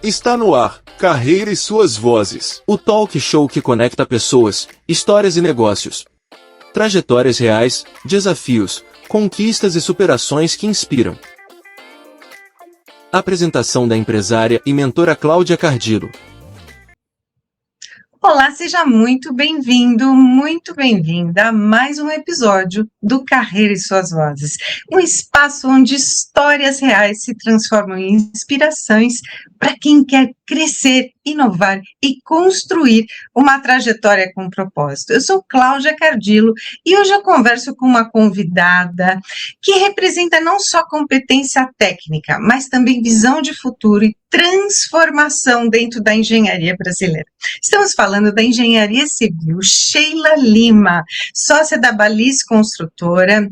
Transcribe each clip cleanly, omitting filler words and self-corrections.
Está no ar, Carreira e Suas Vozes. O talk show que conecta pessoas, histórias e negócios. Trajetórias reais, desafios, conquistas e superações que inspiram. Apresentação da empresária e mentora Cláudia Cardillo. Olá, seja muito bem-vindo, muito bem-vinda a mais um episódio do Carreira e Suas Vozes, um espaço onde histórias reais se transformam em inspirações para quem quer crescer, inovar e construir uma trajetória com propósito. Eu sou Cláudia Cardillo e hoje eu converso com uma convidada que representa não só competência técnica, mas também visão de futuro e transformação dentro da engenharia brasileira. Estamos falando da engenharia civil, Sheila Lima, sócia da Balis Construtora,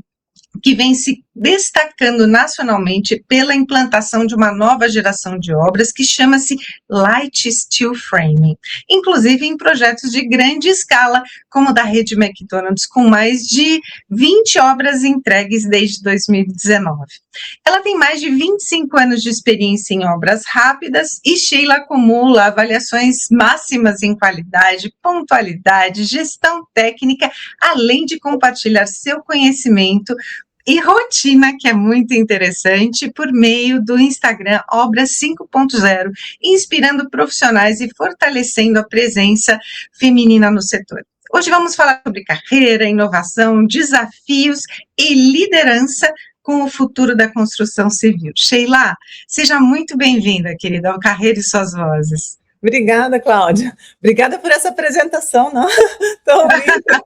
que vem se destacando nacionalmente pela implantação de uma nova geração de obras que chama-se Light Steel Framing, inclusive em projetos de grande escala, como o da rede McDonald's, com mais de 20 obras entregues desde 2019. Ela tem mais de 25 anos de experiência em obras rápidas e Sheila acumula avaliações máximas em qualidade, pontualidade, gestão técnica, além de compartilhar seu conhecimento e rotina, que é muito interessante, por meio do Instagram Obras 5.0, inspirando profissionais e fortalecendo a presença feminina no setor. Hoje vamos falar sobre carreira, inovação, desafios e liderança com o futuro da construção civil. Sheila, seja muito bem-vinda, querida, ao Carreira e Suas Vozes. Obrigada, Cláudia. Obrigada por essa apresentação, não? Tão linda.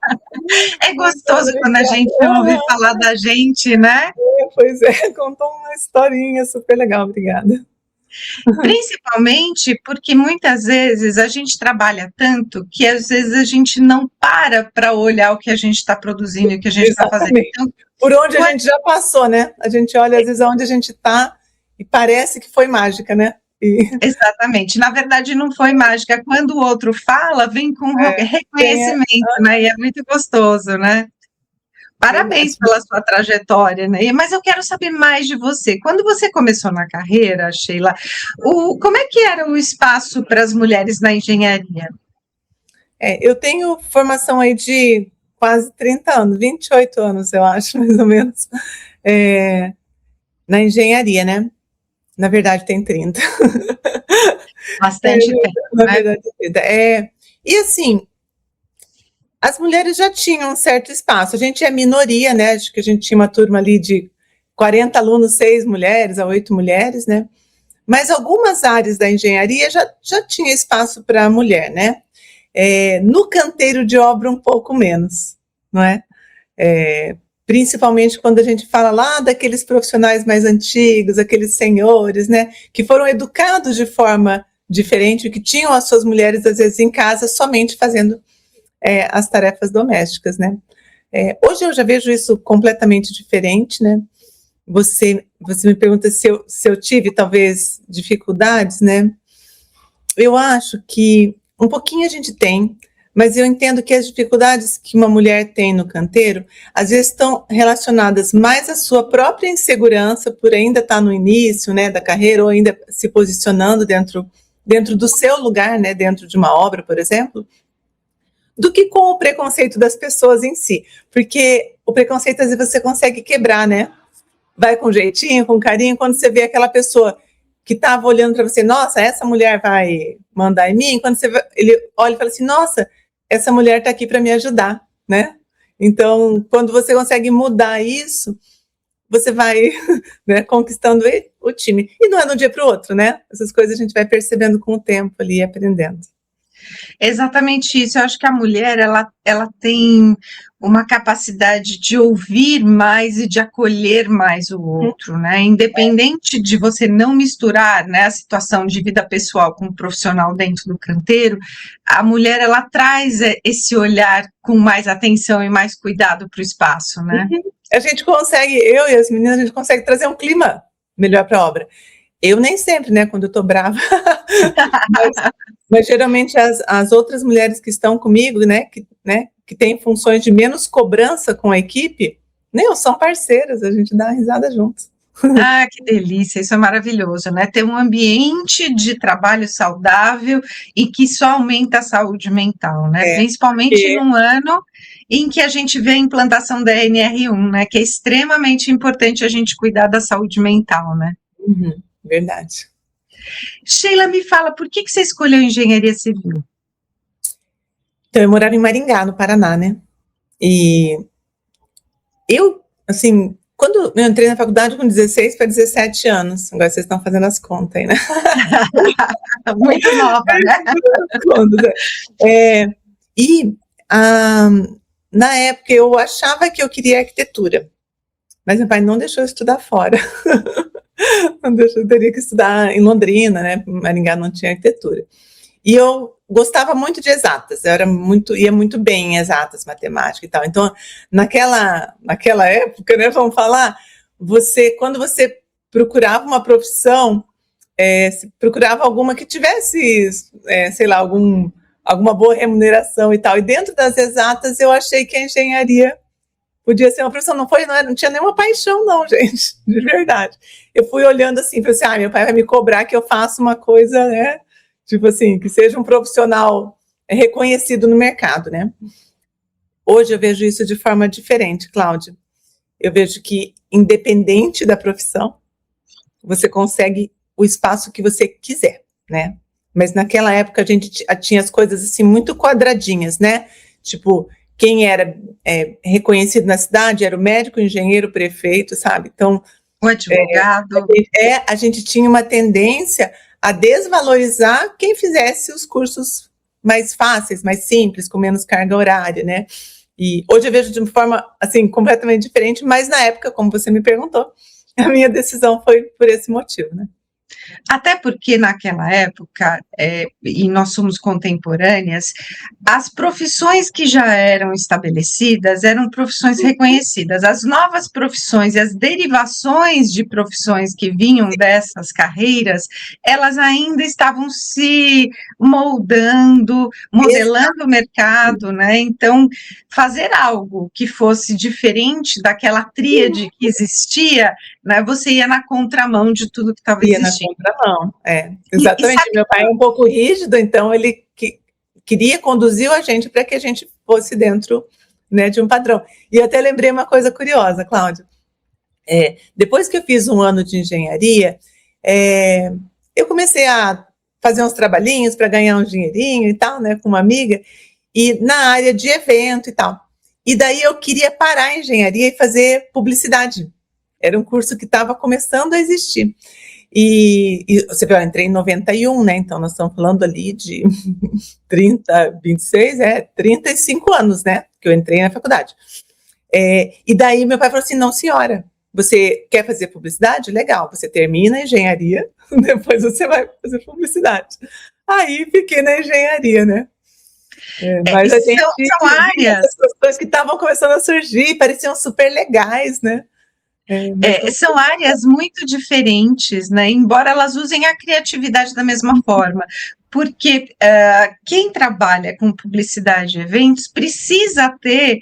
É gostoso quando a gente ouve falar da gente, né? Pois é, contou uma historinha super legal, obrigada. Principalmente porque muitas vezes a gente trabalha tanto que às vezes a gente não para olhar o que a gente está produzindo e o que a gente está fazendo. Então, por onde a gente já passou, né? A gente olha às vezes aonde a gente está e parece que foi mágica, né? Exatamente, na verdade não foi mágica, quando o outro fala, vem com reconhecimento, né, e é muito gostoso, né, parabéns pela sua trajetória, né, mas eu quero saber mais de você, quando você começou na carreira, Sheila, como é que era o espaço para as mulheres na engenharia? Eu tenho formação aí de quase 30 anos, 28 anos eu acho, mais ou menos, na engenharia, né? Na verdade, tem 30. Bastante tempo, na né? verdade, e assim, as mulheres já tinham um certo espaço. A gente é minoria, né? Acho que a gente tinha uma turma ali de 40 alunos, 6 mulheres a 8 mulheres, né? Mas algumas áreas da engenharia já tinha espaço para a mulher, né? No canteiro de obra, um pouco menos, não é? Principalmente quando a gente fala lá daqueles profissionais mais antigos, aqueles senhores, né, que foram educados de forma diferente, que tinham as suas mulheres, às vezes, em casa, somente fazendo as tarefas domésticas, né. Hoje eu já vejo isso completamente diferente, né. Você me pergunta se eu tive, talvez, dificuldades, né. Eu acho que um pouquinho a gente tem, mas eu entendo que as dificuldades que uma mulher tem no canteiro, às vezes estão relacionadas mais à sua própria insegurança, por ainda estar no início, né, da carreira, ou ainda se posicionando dentro do seu lugar, né, dentro de uma obra, por exemplo, do que com o preconceito das pessoas em si. Porque o preconceito, às vezes, você consegue quebrar, né? Vai com jeitinho, com carinho, quando você vê aquela pessoa que estava olhando para você, nossa, essa mulher vai mandar em mim, quando ele olha e fala assim, nossa, essa mulher está aqui para me ajudar, né? Então, quando você consegue mudar isso, você vai, né, conquistando o time. E não é de um dia para o outro, né? Essas coisas a gente vai percebendo com o tempo ali, aprendendo. Exatamente isso, eu acho que a mulher, ela tem uma capacidade de ouvir mais e de acolher mais o outro, né, independente de você não misturar, né, a situação de vida pessoal com o profissional dentro do canteiro, a mulher, ela traz esse olhar com mais atenção e mais cuidado para o espaço, né. A gente consegue, eu e as meninas, a gente consegue trazer um clima melhor para a obra. Eu nem sempre, né, quando eu tô brava, mas geralmente as outras mulheres que estão comigo, né, que têm funções de menos cobrança com a equipe, são parceiras, a gente dá uma risada juntos. Ah, que delícia, isso é maravilhoso, né? Ter um ambiente de trabalho saudável e que só aumenta a saúde mental, né? Principalmente Porque, num ano em que a gente vê a implantação da NR1, né? Que é extremamente importante a gente cuidar da saúde mental, né? verdade. Sheila, me fala, por que você escolheu engenharia civil? Então, eu morava em Maringá, no Paraná, né? E eu, assim, quando eu entrei na faculdade com 16 para 17 anos, agora vocês estão fazendo as contas aí, né? Muito nova, né? E ah, na época eu achava que eu queria arquitetura, mas meu pai não deixou eu estudar fora. Não deixou, eu teria que estudar em Londrina, né? Maringá não tinha arquitetura. E eu gostava muito de exatas, ia muito bem em exatas, matemática e tal. Então, naquela época, né, vamos falar, quando você procurava uma profissão, procurava alguma que tivesse, sei lá, alguma boa remuneração e tal. E dentro das exatas, eu achei que a engenharia podia ser uma profissão. Não tinha nenhuma paixão, não, gente, de verdade. Eu fui olhando assim, falei assim, meu pai vai me cobrar que eu faça uma coisa, né? Tipo assim, que seja um profissional reconhecido no mercado, né? Hoje eu vejo isso de forma diferente, Cláudia. Eu vejo que, independente da profissão, você consegue o espaço que você quiser, né? Mas naquela época a gente tinha as coisas assim muito quadradinhas, né? Tipo, quem era reconhecido na cidade era o médico, o engenheiro, o prefeito, sabe? Então, O advogado. a gente tinha uma tendência a desvalorizar quem fizesse os cursos mais fáceis, mais simples, com menos carga horária, né? E hoje eu vejo de uma forma, assim, completamente diferente, mas na época, como você me perguntou, a minha decisão foi por esse motivo, né? Até porque naquela época, e nós somos contemporâneas, as profissões que já eram estabelecidas eram profissões reconhecidas. As novas profissões e as derivações de profissões que vinham dessas carreiras, elas ainda estavam se modelando o mercado, né? Então, fazer algo que fosse diferente daquela tríade que existia, né, você ia na contramão de tudo que estava existindo. Na contramão, exatamente. Meu pai é um pouco rígido, então ele queria conduzir a gente para que a gente fosse dentro, né, de um padrão. E eu até lembrei uma coisa curiosa, Cláudia. Depois que eu fiz um ano de engenharia, eu comecei a fazer uns trabalhinhos para ganhar um dinheirinho e tal, né, com uma amiga, e na área de evento e tal. E daí eu queria parar a engenharia e fazer publicidade. Era um curso que estava começando a existir. E você viu, eu entrei em 91, né? Então nós estamos falando ali de 35 anos, né? Que eu entrei na faculdade. E daí meu pai falou assim: não, senhora, você quer fazer publicidade? Legal, você termina a engenharia, depois você vai fazer publicidade. Aí fiquei na engenharia, né? Mas a gente são áreas. As pessoas que estavam começando a surgir, pareciam super legais, né? São áreas muito diferentes, né? Embora elas usem a criatividade da mesma forma, porque quem trabalha com publicidade e eventos precisa ter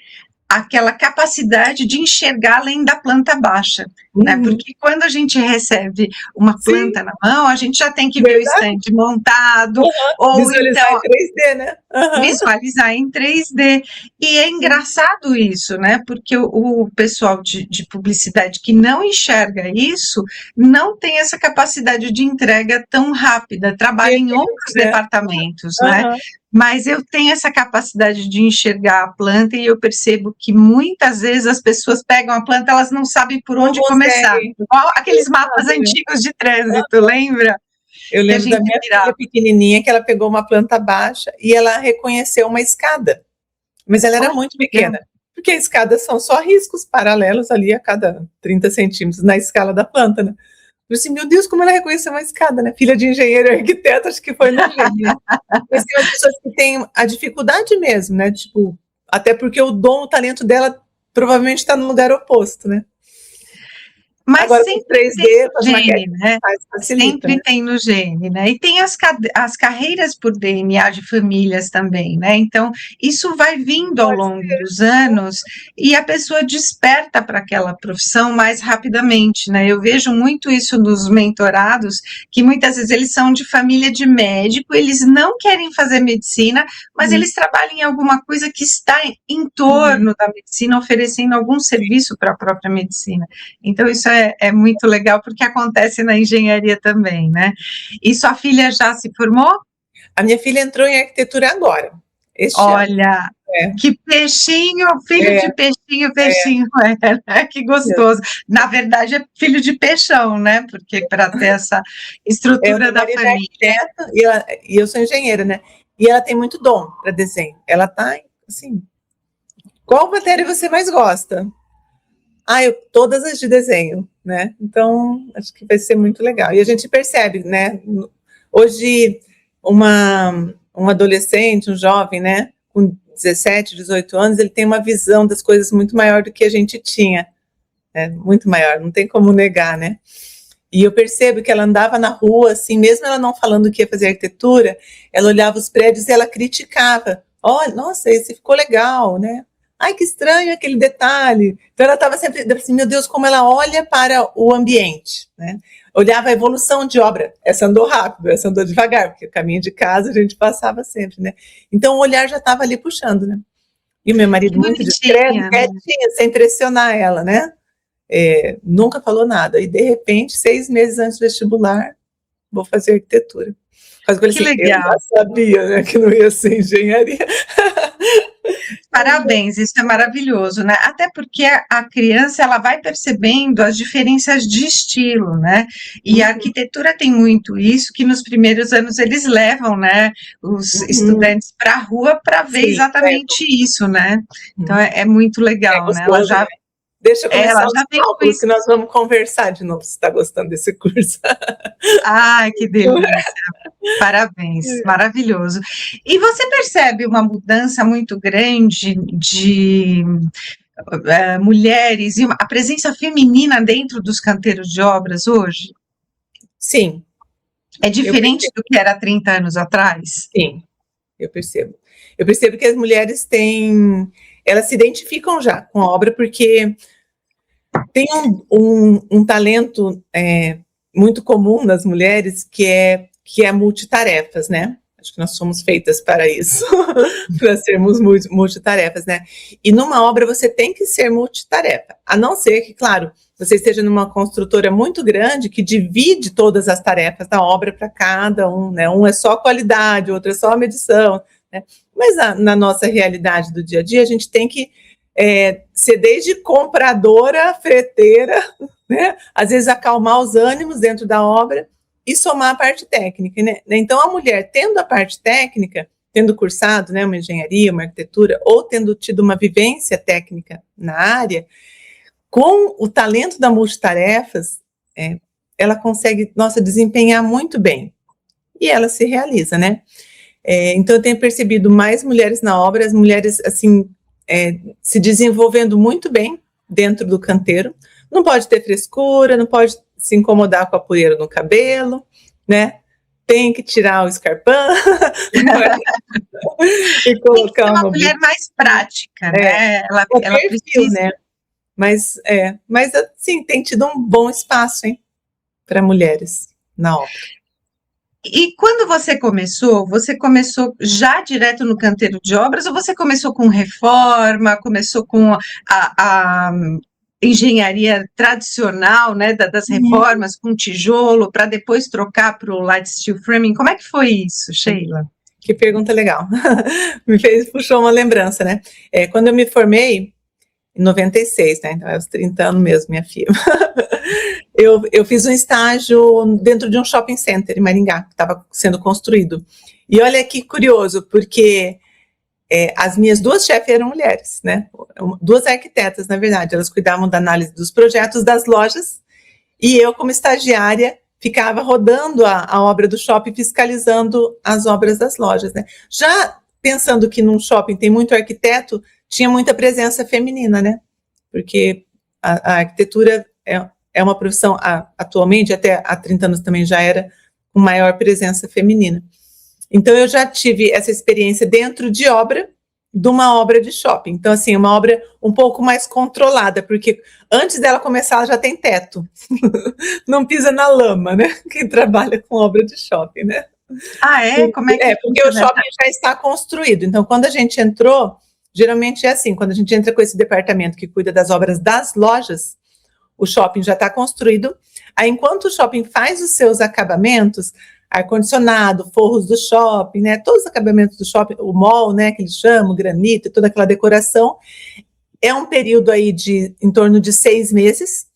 aquela capacidade de enxergar além da planta baixa, né? Porque quando a gente recebe uma planta na mão, a gente já tem que ver o stand montado, ou visualizar então em 3D, né? visualizar em 3D. E é engraçado isso, né? Porque o pessoal de publicidade que não enxerga isso não tem essa capacidade de entrega tão rápida, trabalha em outros departamentos, né? Mas eu tenho essa capacidade de enxergar a planta e eu percebo que muitas vezes as pessoas pegam a planta, elas não sabem por onde começar. Igual aqueles mapas antigos de trânsito, lembra? Eu lembro da minha filha pequenininha que ela pegou uma planta baixa e ela reconheceu uma escada, mas ela era muito pequena, porque as escadas são só riscos paralelos ali a cada 30 centímetros na escala da planta, né? Eu assim, meu Deus, como ela reconheceu uma escada, né? Filha de engenheiro e arquiteto, acho que foi no gênio. Mas tem as pessoas que têm a dificuldade mesmo, né? Tipo, até porque o talento dela provavelmente está no lugar oposto, né? Mas Agora, com sempre 3D, tem no fazer maquete gene, né? facilita, Sempre né? tem no gene, né? E tem as carreiras por DNA de famílias também, né? Então, isso vai vindo ao Pode longo dos anos e a pessoa desperta para aquela profissão mais rapidamente, né? Eu vejo muito isso nos mentorados, que muitas vezes eles são de família de médico, eles não querem fazer medicina, mas eles trabalham em alguma coisa que está em torno da medicina, oferecendo algum serviço para a própria medicina. Então, isso é muito legal, porque acontece na engenharia também, né? E sua filha já se formou? A minha filha entrou em arquitetura agora, este ano. Olha, É, que peixinho, filho é, de peixinho, peixinho, né? Que gostoso. Na verdade, é filho de peixão, né? Porque para ter essa o estrutura meu da marido é família. arquiteto e eu sou engenheira, né? E ela tem muito dom para desenho. Ela tá, assim, qual matéria você mais gosta? Todas as de desenho, né? Então, acho que vai ser muito legal. E a gente percebe, né? Hoje, um adolescente, um jovem, né? Com 17, 18 anos, ele tem uma visão das coisas muito maior do que a gente tinha. Né? Muito maior, não tem como negar, né? E eu percebo que ela andava na rua, assim, mesmo ela não falando que ia fazer arquitetura, ela olhava os prédios e ela criticava. Olha, nossa, esse ficou legal, né? Ai, que estranho aquele detalhe. Então ela estava sempre assim, meu Deus, como ela olha para o ambiente, né? Olhava a evolução de obra. Essa andou rápido, essa andou devagar, porque o caminho de casa a gente passava sempre, né? Então o olhar já estava ali puxando, né? E o meu marido Que muito discreto, bonitinha, né? quietinho, sem pressionar ela, né? Nunca falou nada. E de repente, 6 meses antes do vestibular, vou fazer arquitetura. Quase que eu Que falei assim, eu legal. já sabia, né, que não ia ser engenharia. Parabéns, isso é maravilhoso, né? Até porque a criança ela vai percebendo as diferenças de estilo, né? E a arquitetura tem muito isso, que nos primeiros anos eles levam, né, os estudantes para a rua para ver Sim, exatamente isso, né? Então é muito é legal, né? gostoso, né? Deixa eu Ela começar os já vem com cálculos, isso. que nós vamos conversar de novo, se está gostando desse curso. Ai, que delícia! Parabéns, maravilhoso. E você percebe uma mudança muito grande de mulheres e a presença feminina dentro dos canteiros de obras hoje? Sim, É eu diferente percebo, do que era 30 anos atrás? sim, eu percebo. Eu percebo que as mulheres elas se identificam já com a obra, porque tem um talento muito comum nas mulheres que é multitarefas, né? Acho que nós somos feitas para isso, para sermos multitarefas, né? E numa obra você tem que ser multitarefa, a não ser que, claro, você esteja numa construtora muito grande que divide todas as tarefas da obra para cada um, né? Um é só qualidade, outro é só medição, né? Mas na nossa realidade do dia a dia, a gente tem que ser desde compradora, freteira, né? Às vezes acalmar os ânimos dentro da obra e somar a parte técnica, né? Então a mulher, tendo a parte técnica, tendo cursado, né, uma engenharia, uma arquitetura, ou tendo tido uma vivência técnica na área, com o talento da multitarefas, ela consegue, nossa, desempenhar muito bem. E ela se realiza, né? Então eu tenho percebido mais mulheres na obra, as mulheres, assim, se desenvolvendo muito bem dentro do canteiro. Não pode ter frescura, não pode se incomodar com a poeira no cabelo, né? Tem que tirar o escarpão e Tem que ser colocar uma mulher mais prática, né? Ela perfil, precisa. né? Mas assim, tem tido um bom espaço, hein, para mulheres na obra. E quando você começou já direto no canteiro de obras ou você começou com reforma, começou com a engenharia tradicional, né, das reformas com tijolo, para depois trocar para o light steel framing? Como é que foi isso, Sheila? Que pergunta legal. Puxou uma lembrança, né? Quando eu me formei, em 96, né? Então, é aos 30 anos mesmo, minha filha. Eu fiz um estágio dentro de um shopping center em Maringá, que estava sendo construído. E olha que curioso, porque as minhas 2 chefes eram mulheres, né? 2 arquitetas, na verdade. Elas cuidavam da análise dos projetos das lojas, e eu, como estagiária, ficava rodando a obra do shopping, fiscalizando as obras das lojas, né? Já pensando que num shopping tem muito arquiteto, tinha muita presença feminina, né? Porque a arquitetura é é uma profissão, atualmente, até há 30 anos também já era, com maior presença feminina. Então, eu já tive essa experiência dentro de uma obra de shopping. Então, assim, uma obra um pouco mais controlada, porque antes dela começar, ela já tem teto. Não pisa na lama, né? Quem trabalha com obra de shopping, né? Ah, é? Como é que porque o shopping já está construído. Então, quando a gente entrou, geralmente é assim, quando a gente entra com esse departamento que cuida das obras das lojas, o shopping já está construído. Aí, enquanto o shopping faz os seus acabamentos, ar-condicionado, forros do shopping, né, todos os acabamentos do shopping, o mall, né, que eles chamam, granito, toda aquela decoração, é um período aí de em torno de 6 meses,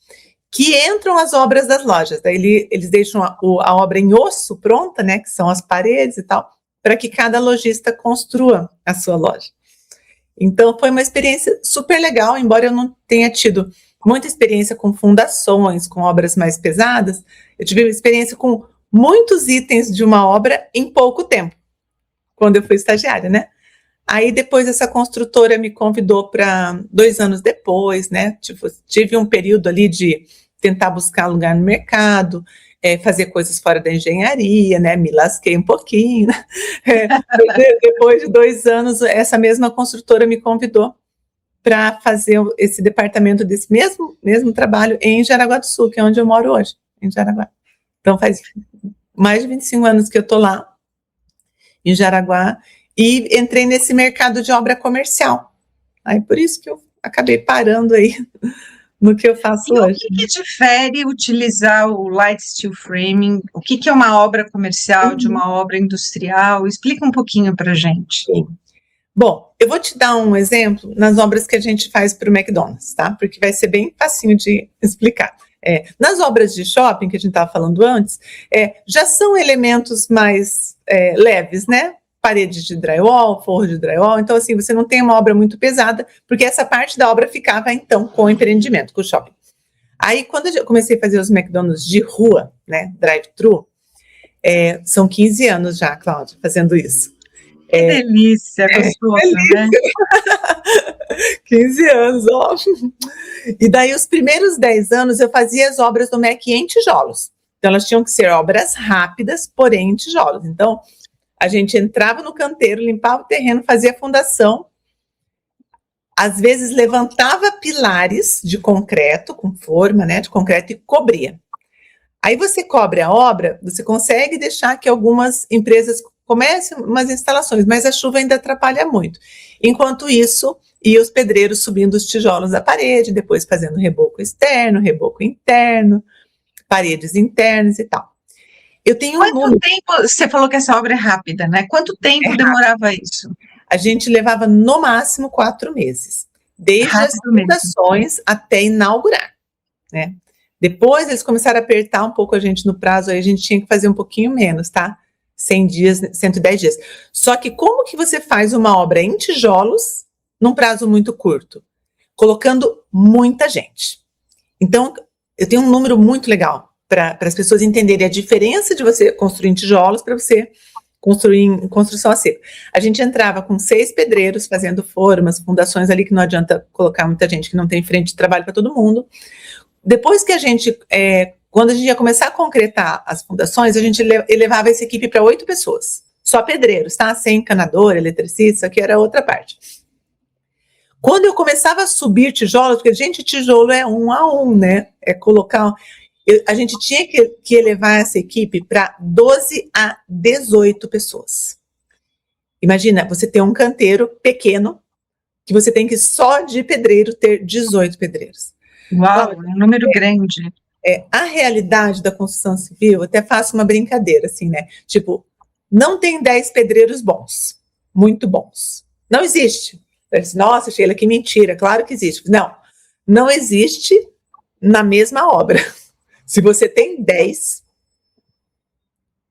que entram as obras das lojas. Daí eles deixam a obra em osso pronta, né, que são as paredes e tal, para que cada lojista construa a sua loja. Então, foi uma experiência super legal, embora eu não tenha tido muita experiência com fundações, com obras mais pesadas, eu tive uma experiência com muitos itens de uma obra em pouco tempo, quando eu fui estagiária, né? Aí depois essa construtora me convidou para 2 anos depois, né? Tipo, tive um período ali de tentar buscar lugar no mercado, fazer coisas fora da engenharia, né? Me lasquei um pouquinho. Né? Depois de 2 anos, essa mesma construtora me convidou para fazer esse departamento desse mesmo trabalho em Jaraguá do Sul, que é onde eu moro hoje, em Jaraguá. Então faz mais de 25 anos que eu estou lá, em Jaraguá, e entrei nesse mercado de obra comercial. Aí por isso que eu acabei parando aí no que eu faço hoje. O que difere utilizar o light steel framing? O que é uma obra comercial de uma obra industrial? Explica um pouquinho para a gente. Sim. Bom, eu vou te dar um exemplo nas obras que a gente faz para o McDonald's, tá? Porque vai ser bem facinho de explicar. Nas obras de shopping, que a gente estava falando antes, já são elementos mais leves, né? Paredes de drywall, forro de drywall. Então, assim, você não tem uma obra muito pesada, porque essa parte da obra ficava, então, com o empreendimento, com o shopping. Aí, quando eu comecei a fazer os McDonald's de rua, né? Drive-thru, são 15 anos já, Cláudia, fazendo isso. Que delícia, gostoso, né? 15 anos, ó. E daí, os primeiros 10 anos, eu fazia as obras do Mac em tijolos. Então, elas tinham que ser obras rápidas, porém em tijolos. Então, a gente entrava no canteiro, limpava o terreno, fazia a fundação. Às vezes, levantava pilares de concreto, com forma, né, de concreto, e cobria. Aí, você cobre a obra, você consegue deixar que algumas empresas comecem umas instalações, mas a chuva ainda atrapalha muito. Enquanto isso, ia os pedreiros subindo os tijolos da parede, depois fazendo reboco externo, reboco interno, paredes internas e tal. Eu tenho Quanto tempo, você falou que essa obra é rápida, né? Quanto tempo demorava isso? A gente levava no máximo 4 meses, desde as fundações até inaugurar, né? Depois eles começaram a apertar um pouco a gente no prazo, aí a gente tinha que fazer um pouquinho menos, tá? 100 dias, 110 dias. Só que como que você faz uma obra em tijolos num prazo muito curto? Colocando muita gente. Então, eu tenho um número muito legal para as pessoas entenderem a diferença de você construir em tijolos para você construir em construção a seco. A gente entrava com 6 pedreiros fazendo formas, fundações ali, que não adianta colocar muita gente, que não tem frente de trabalho para todo mundo. Depois que a gente, quando a gente ia começar a concretar as fundações, a gente elevava essa equipe para 8 pessoas. Só pedreiros, tá? Sem encanador, eletricista, isso aqui era outra parte. Quando eu começava a subir tijolos, porque, gente, tijolo é 1 a 1, né? É colocar... a gente tinha que elevar essa equipe para 12 a 18 pessoas. Imagina, você ter um canteiro pequeno, que você tem que só de pedreiro ter 18 pedreiros. Uau, um número grande. A realidade da construção civil, eu até faço uma brincadeira, assim, né? Tipo, não tem 10 pedreiros bons, muito bons. Não existe. Nossa, Sheila, que mentira. Claro que existe. Não existe na mesma obra. Se você tem 10,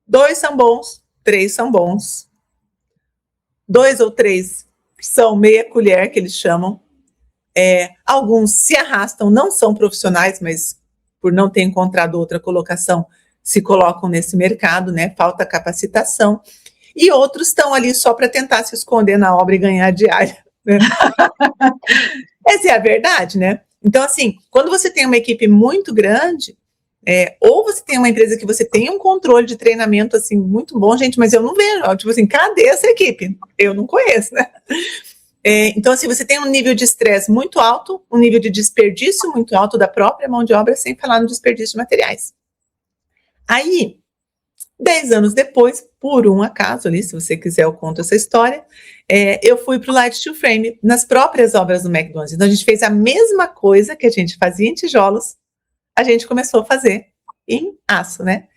2 são bons, 3 são bons, 2 ou 3 são meia colher, que eles chamam. Alguns se arrastam, não são profissionais, mas por não ter encontrado outra colocação, se colocam nesse mercado, né? Falta capacitação. E outros estão ali só para tentar se esconder na obra e ganhar diária. Né? Essa é a verdade, né? Então, assim, quando você tem uma equipe muito grande, ou você tem uma empresa que você tem um controle de treinamento, assim, muito bom, gente, mas eu não vejo, tipo assim, cadê essa equipe? Eu não conheço, né? Então, assim, você tem um nível de estresse muito alto, um nível de desperdício muito alto da própria mão de obra, sem falar no desperdício de materiais. Aí, 10 anos depois, por um acaso ali, se você quiser eu conto essa história, eu fui para o Light to Frame, nas próprias obras do McDonald's. Então, a gente fez a mesma coisa que a gente fazia em tijolos, a gente começou a fazer em aço, né?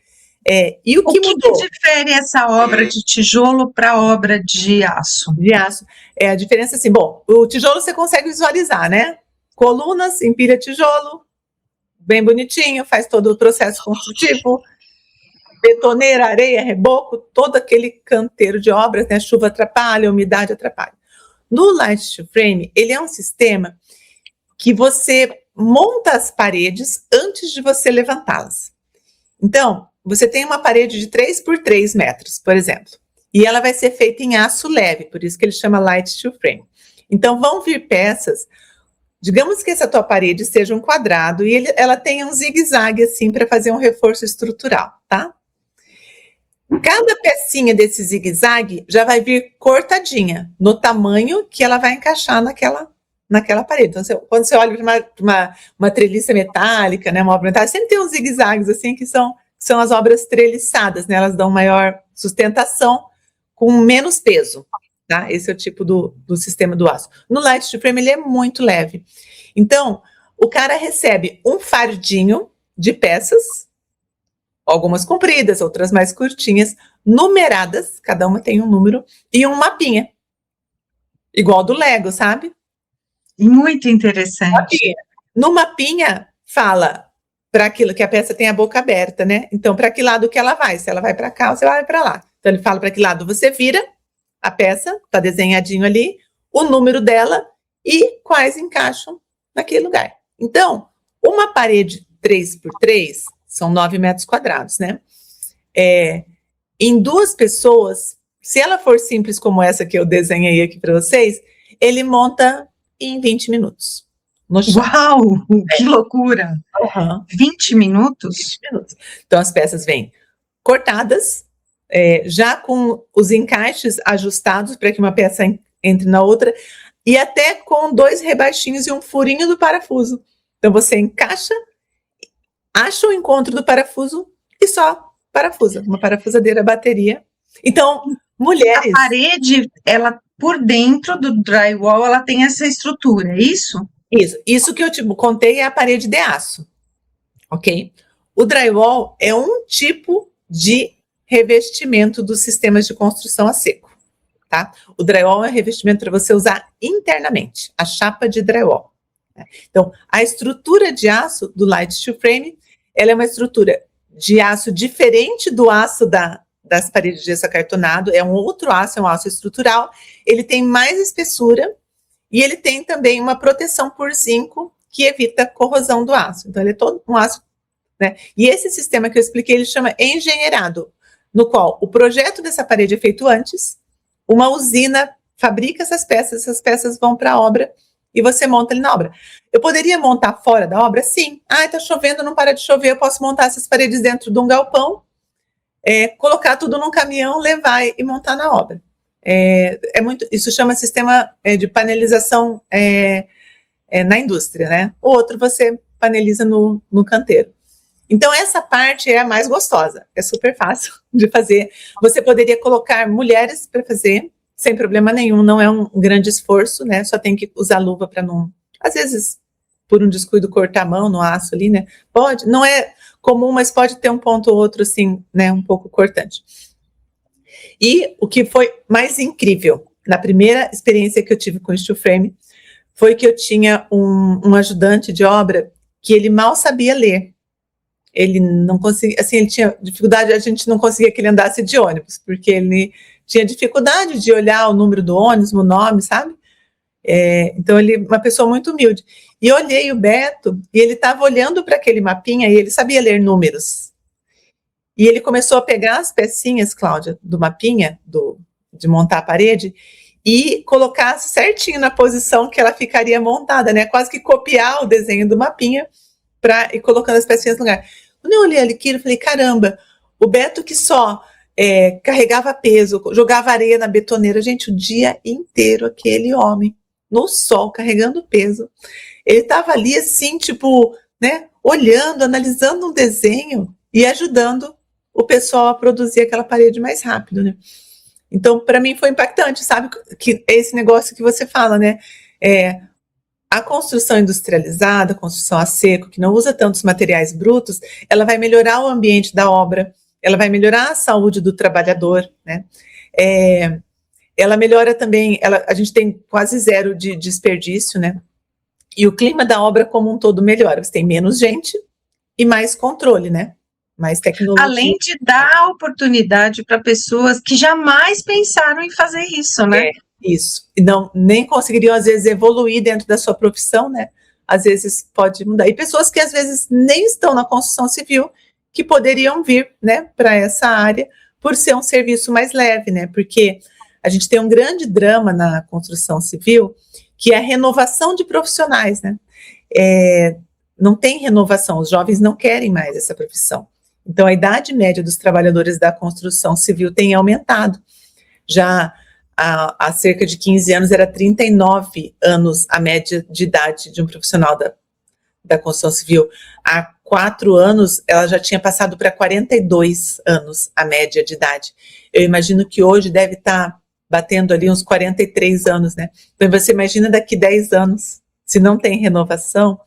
E o que mudou? Que difere essa obra de tijolo para a obra de aço? De aço. A diferença assim, bom, o tijolo você consegue visualizar, né? Colunas, empilha tijolo, bem bonitinho, faz todo o processo construtivo, betoneira, areia, reboco, todo aquele canteiro de obras, né? Chuva atrapalha, umidade atrapalha. No Light to Frame, ele é um sistema que você monta as paredes antes de você levantá-las. Então, você tem uma parede de 3 por 3 metros, por exemplo, e ela vai ser feita em aço leve, por isso que ele chama Light to Frame. Então, vão vir peças, digamos que essa tua parede seja um quadrado e ela tenha um zigue-zague assim para fazer um reforço estrutural, tá? Cada pecinha desse zigue-zague já vai vir cortadinha, no tamanho que ela vai encaixar naquela parede. Então, quando você olha para uma treliça metálica, né, uma obra metálica, sempre tem uns zigue-zagues assim que são as obras treliçadas, né? Elas dão maior sustentação com menos peso, tá? Esse é o tipo do sistema do aço. No Light to Frame ele é muito leve. Então, o cara recebe um fardinho de peças, algumas compridas, outras mais curtinhas, numeradas, cada uma tem um número, e um mapinha. Igual do Lego, sabe? Muito interessante. No mapinha, fala para aquilo que a peça tem a boca aberta, né? Então, para que lado que ela vai? Se ela vai para cá ou se ela vai para lá. Então, ele fala para que lado você vira a peça, tá desenhadinho ali, o número dela e quais encaixam naquele lugar. Então, uma parede 3 por 3 são 9 metros quadrados, né? Em 2 pessoas, se ela for simples como essa que eu desenhei aqui para vocês, ele monta em 20 minutos. Uau, que loucura! Uhum. 20 minutos? 20 minutos. Então, as peças vêm cortadas, já com os encaixes ajustados para que uma peça entre na outra, e até com 2 rebaixinhos e um furinho do parafuso. Então, você encaixa, acha o encontro do parafuso e só parafusa. Uma parafusadeira bateria. Então, mulheres... A parede, ela por dentro do drywall, ela tem essa estrutura, é isso? Isso que eu te contei é a parede de aço, ok? O drywall é um tipo de revestimento dos sistemas de construção a seco, tá? O drywall é um revestimento para você usar internamente, a chapa de drywall. Né? Então, a estrutura de aço do Light to Frame, ela é uma estrutura de aço diferente do aço das paredes de gesso acartonado, é um outro aço, é um aço estrutural, ele tem mais espessura, e ele tem também uma proteção por zinco que evita corrosão do aço. Então, ele é todo um aço, né? E esse sistema que eu expliquei, ele chama engenheirado, no qual o projeto dessa parede é feito antes, uma usina fabrica essas peças vão para a obra e você monta ali na obra. Eu poderia montar fora da obra? Sim. Tá chovendo, não para de chover, eu posso montar essas paredes dentro de um galpão, colocar tudo num caminhão, levar e montar na obra. Isso chama sistema de panelização na indústria, né? O outro você paneliza no canteiro. Então, essa parte é a mais gostosa, é super fácil de fazer. Você poderia colocar mulheres para fazer, sem problema nenhum, não é um grande esforço, né? Só tem que usar luva para não... Às vezes, por um descuido, cortar a mão no aço ali, né? Pode, não é comum, mas pode ter um ponto ou outro, assim, né? Um pouco cortante. E o que foi mais incrível, na primeira experiência que eu tive com o steel frame, foi que eu tinha um ajudante de obra que ele mal sabia ler. Ele não conseguia, assim, ele tinha dificuldade, a gente não conseguia que ele andasse de ônibus, porque ele tinha dificuldade de olhar o número do ônibus, o nome, sabe? Então, ele uma pessoa muito humilde. E eu olhei o Beto, e ele estava olhando para aquele mapinha, e ele sabia ler números. E ele começou a pegar as pecinhas, Cláudia, do mapinha, de montar a parede, e colocasse certinho na posição que ela ficaria montada, né? Quase que copiar o desenho do mapinha para ir colocando as pecinhas no lugar. Quando eu olhei aquilo, eu falei, caramba, o Beto que só carregava peso, jogava areia na betoneira, gente, o dia inteiro aquele homem no sol, carregando peso. Ele estava ali assim, tipo, né, olhando, analisando um desenho e ajudando o pessoal a produzir aquela parede mais rápido, né? Então, para mim foi impactante, sabe? Que esse negócio que você fala, né? A construção industrializada, a construção a seco, que não usa tantos materiais brutos, ela vai melhorar o ambiente da obra, ela vai melhorar a saúde do trabalhador, né? Ela melhora também, a gente tem quase zero de desperdício, né? E o clima da obra como um todo melhora. Você tem menos gente e mais controle, né? Mais tecnologia. Além de dar oportunidade para pessoas que jamais pensaram em fazer isso, né? Isso. E não, nem conseguiriam, às vezes, evoluir dentro da sua profissão, né? Às vezes pode mudar. E pessoas que, às vezes, nem estão na construção civil, que poderiam vir, né, para essa área, por ser um serviço mais leve, né? Porque a gente tem um grande drama na construção civil, que é a renovação de profissionais, né? Não tem renovação, os jovens não querem mais essa profissão. Então, a idade média dos trabalhadores da construção civil tem aumentado. Já há cerca de 15 anos era 39 anos a média de idade de um profissional da construção civil. Há 4 anos, ela já tinha passado para 42 anos a média de idade. Eu imagino que hoje deve estar batendo ali uns 43 anos, né? Então, você imagina daqui 10 anos, se não tem renovação,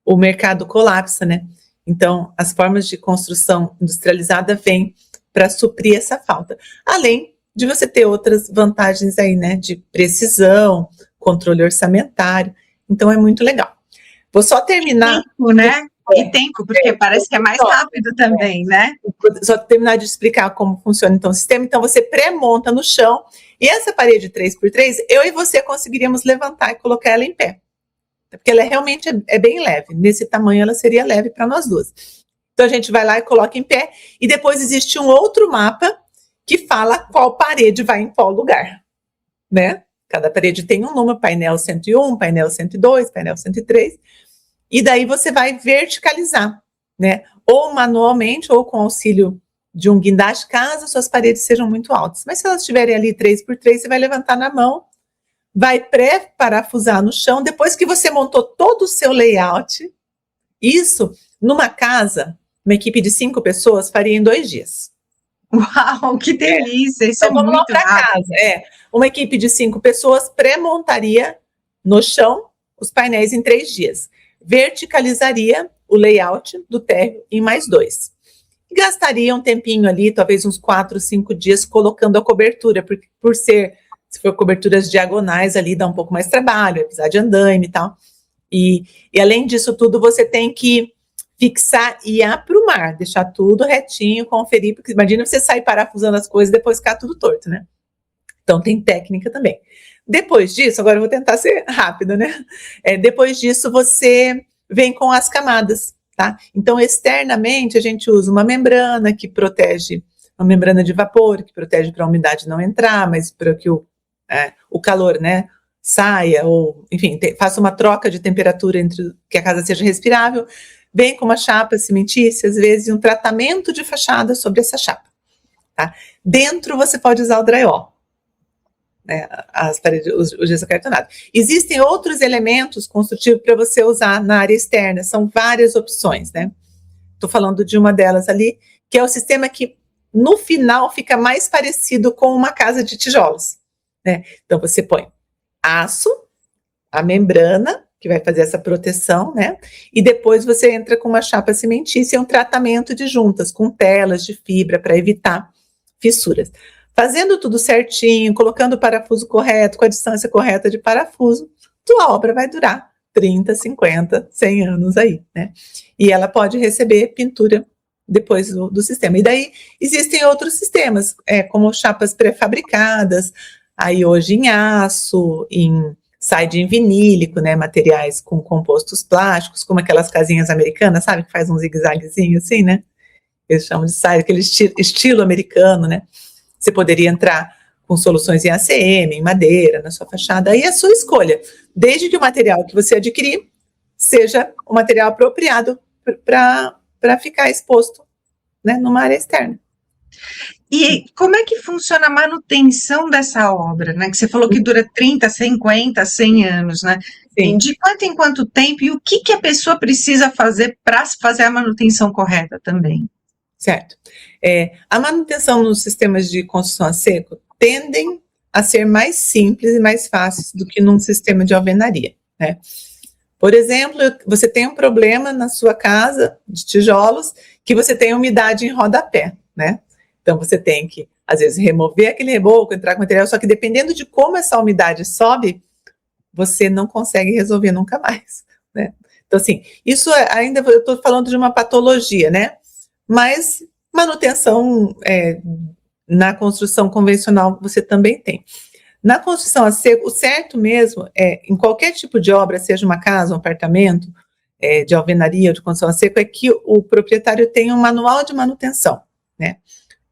o mercado colapsa, né? Então, as formas de construção industrializada vêm para suprir essa falta. Além de você ter outras vantagens aí, né? De precisão, controle orçamentário. Então, é muito legal. Vou só terminar... Tempo, né? E tempo, porque parece que é mais rápido também, né? Só terminar de explicar como funciona então o sistema. Então, você pré-monta no chão e essa parede 3x3, eu e você conseguiríamos levantar e colocar ela em pé. Porque ela realmente é bem leve. Nesse tamanho, ela seria leve para nós duas. Então, a gente vai lá e coloca em pé. E depois existe um outro mapa que fala qual parede vai em qual lugar, né? Cada parede tem um número, painel 101, painel 102, painel 103. E daí você vai verticalizar, né? Ou manualmente, ou com auxílio de um guindaste, caso suas paredes sejam muito altas. Mas se elas estiverem ali 3x3, você vai levantar na mão, vai pré-parafusar no chão, depois que você montou todo o seu layout. Isso, numa casa, uma equipe de 5 pessoas faria em 2 dias. Uau, que delícia! Isso então, é muito rápido. Uma equipe de 5 pessoas pré-montaria no chão os painéis em 3 dias. Verticalizaria o layout do térreo em mais 2. E gastaria um tempinho ali, talvez uns 4, 5 dias, colocando a cobertura, porque por ser... Se for coberturas diagonais ali, dá um pouco mais trabalho, precisar de andaime e tal. E além disso tudo, você tem que fixar e aprumar, deixar tudo retinho, conferir, porque imagina você sair parafusando as coisas e depois ficar tudo torto, né? Então, tem técnica também. Depois disso, agora eu vou tentar ser rápida, né? Depois disso, você vem com as camadas, tá? Então, externamente, a gente usa uma membrana que protege, uma membrana de vapor, que protege para a umidade não entrar, mas para que o calor, né, saia, ou, enfim, faça uma troca de temperatura entre que a casa seja respirável, vem com uma chapa cimentícia, às vezes, um tratamento de fachada sobre essa chapa, tá? Dentro você pode usar o drywall, né, as paredes, o gesso acartonado. Existem outros elementos construtivos para você usar na área externa, são várias opções, né? Estou falando de uma delas ali, que é o sistema que, no final, fica mais parecido com uma casa de tijolos, né? Então, você põe aço, a membrana, que vai fazer essa proteção, né? E depois você entra com uma chapa cimentícia e um tratamento de juntas, com telas de fibra para evitar fissuras. Fazendo tudo certinho, colocando o parafuso correto, com a distância correta de parafuso, tua obra vai durar 30, 50, 100 anos aí, né? E ela pode receber pintura depois do sistema. E daí existem outros sistemas, como chapas pré-fabricadas, aí hoje em aço, side em vinílico, né, materiais com compostos plásticos, como aquelas casinhas americanas, sabe, que faz um zigue-zaguezinho assim, né? Eles chamam de side, aquele estilo americano, né? Você poderia entrar com soluções em ACM, em madeira, na sua fachada, aí é a sua escolha, desde que o material que você adquirir seja o material apropriado para ficar exposto, né, numa área externa. E como é que funciona a manutenção dessa obra, né? Que você falou que dura 30, 50, 100 anos, né? Sim. De quanto em quanto tempo e o que a pessoa precisa fazer para fazer a manutenção correta também? Certo. A manutenção nos sistemas de construção a seco tendem a ser mais simples e mais fáceis do que num sistema de alvenaria, né? Por exemplo, você tem um problema na sua casa de tijolos que você tem umidade em rodapé, né? Então você tem que, às vezes, remover aquele reboco, entrar com material, só que dependendo de como essa umidade sobe, você não consegue resolver nunca mais, né? Então, assim, isso ainda, eu estou falando de uma patologia, né? Mas manutenção na construção convencional você também tem. Na construção a seco, o certo mesmo em qualquer tipo de obra, seja uma casa, um apartamento, de alvenaria ou de construção a seco, é que o proprietário tenha um manual de manutenção, né?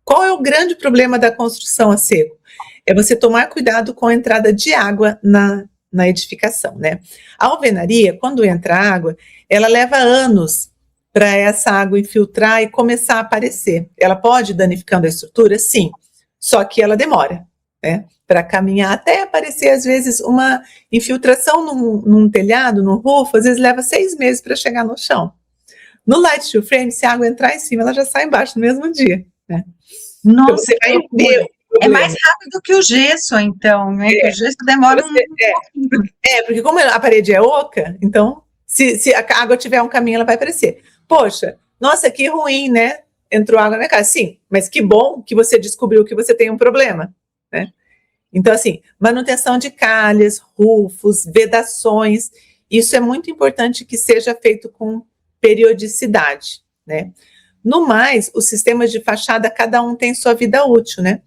Qual é o grande problema da construção a seco? É você tomar cuidado com a entrada de água na edificação, né? A alvenaria, quando entra água, ela leva anos para essa água infiltrar e começar a aparecer. Ela pode ir danificando a estrutura? Sim, só que ela demora, né? Para caminhar até aparecer, às vezes, uma infiltração num telhado, num roof, às vezes leva 6 meses para chegar no chão. No light steel frame, se a água entrar em cima, ela já sai embaixo no mesmo dia, né? Nossa, então você vai ver. É mais rápido que o gesso, então, né? Que o gesso demora pouquinho. Porque como a parede é oca, então, se a água tiver um caminho, ela vai aparecer. Poxa, nossa, que ruim, né? Entrou água na minha casa. Sim, mas que bom que você descobriu que você tem um problema, né? Então, assim, manutenção de calhas, rufos, vedações, isso é muito importante que seja feito com periodicidade, né? No mais, os sistemas de fachada, cada um tem sua vida útil, né?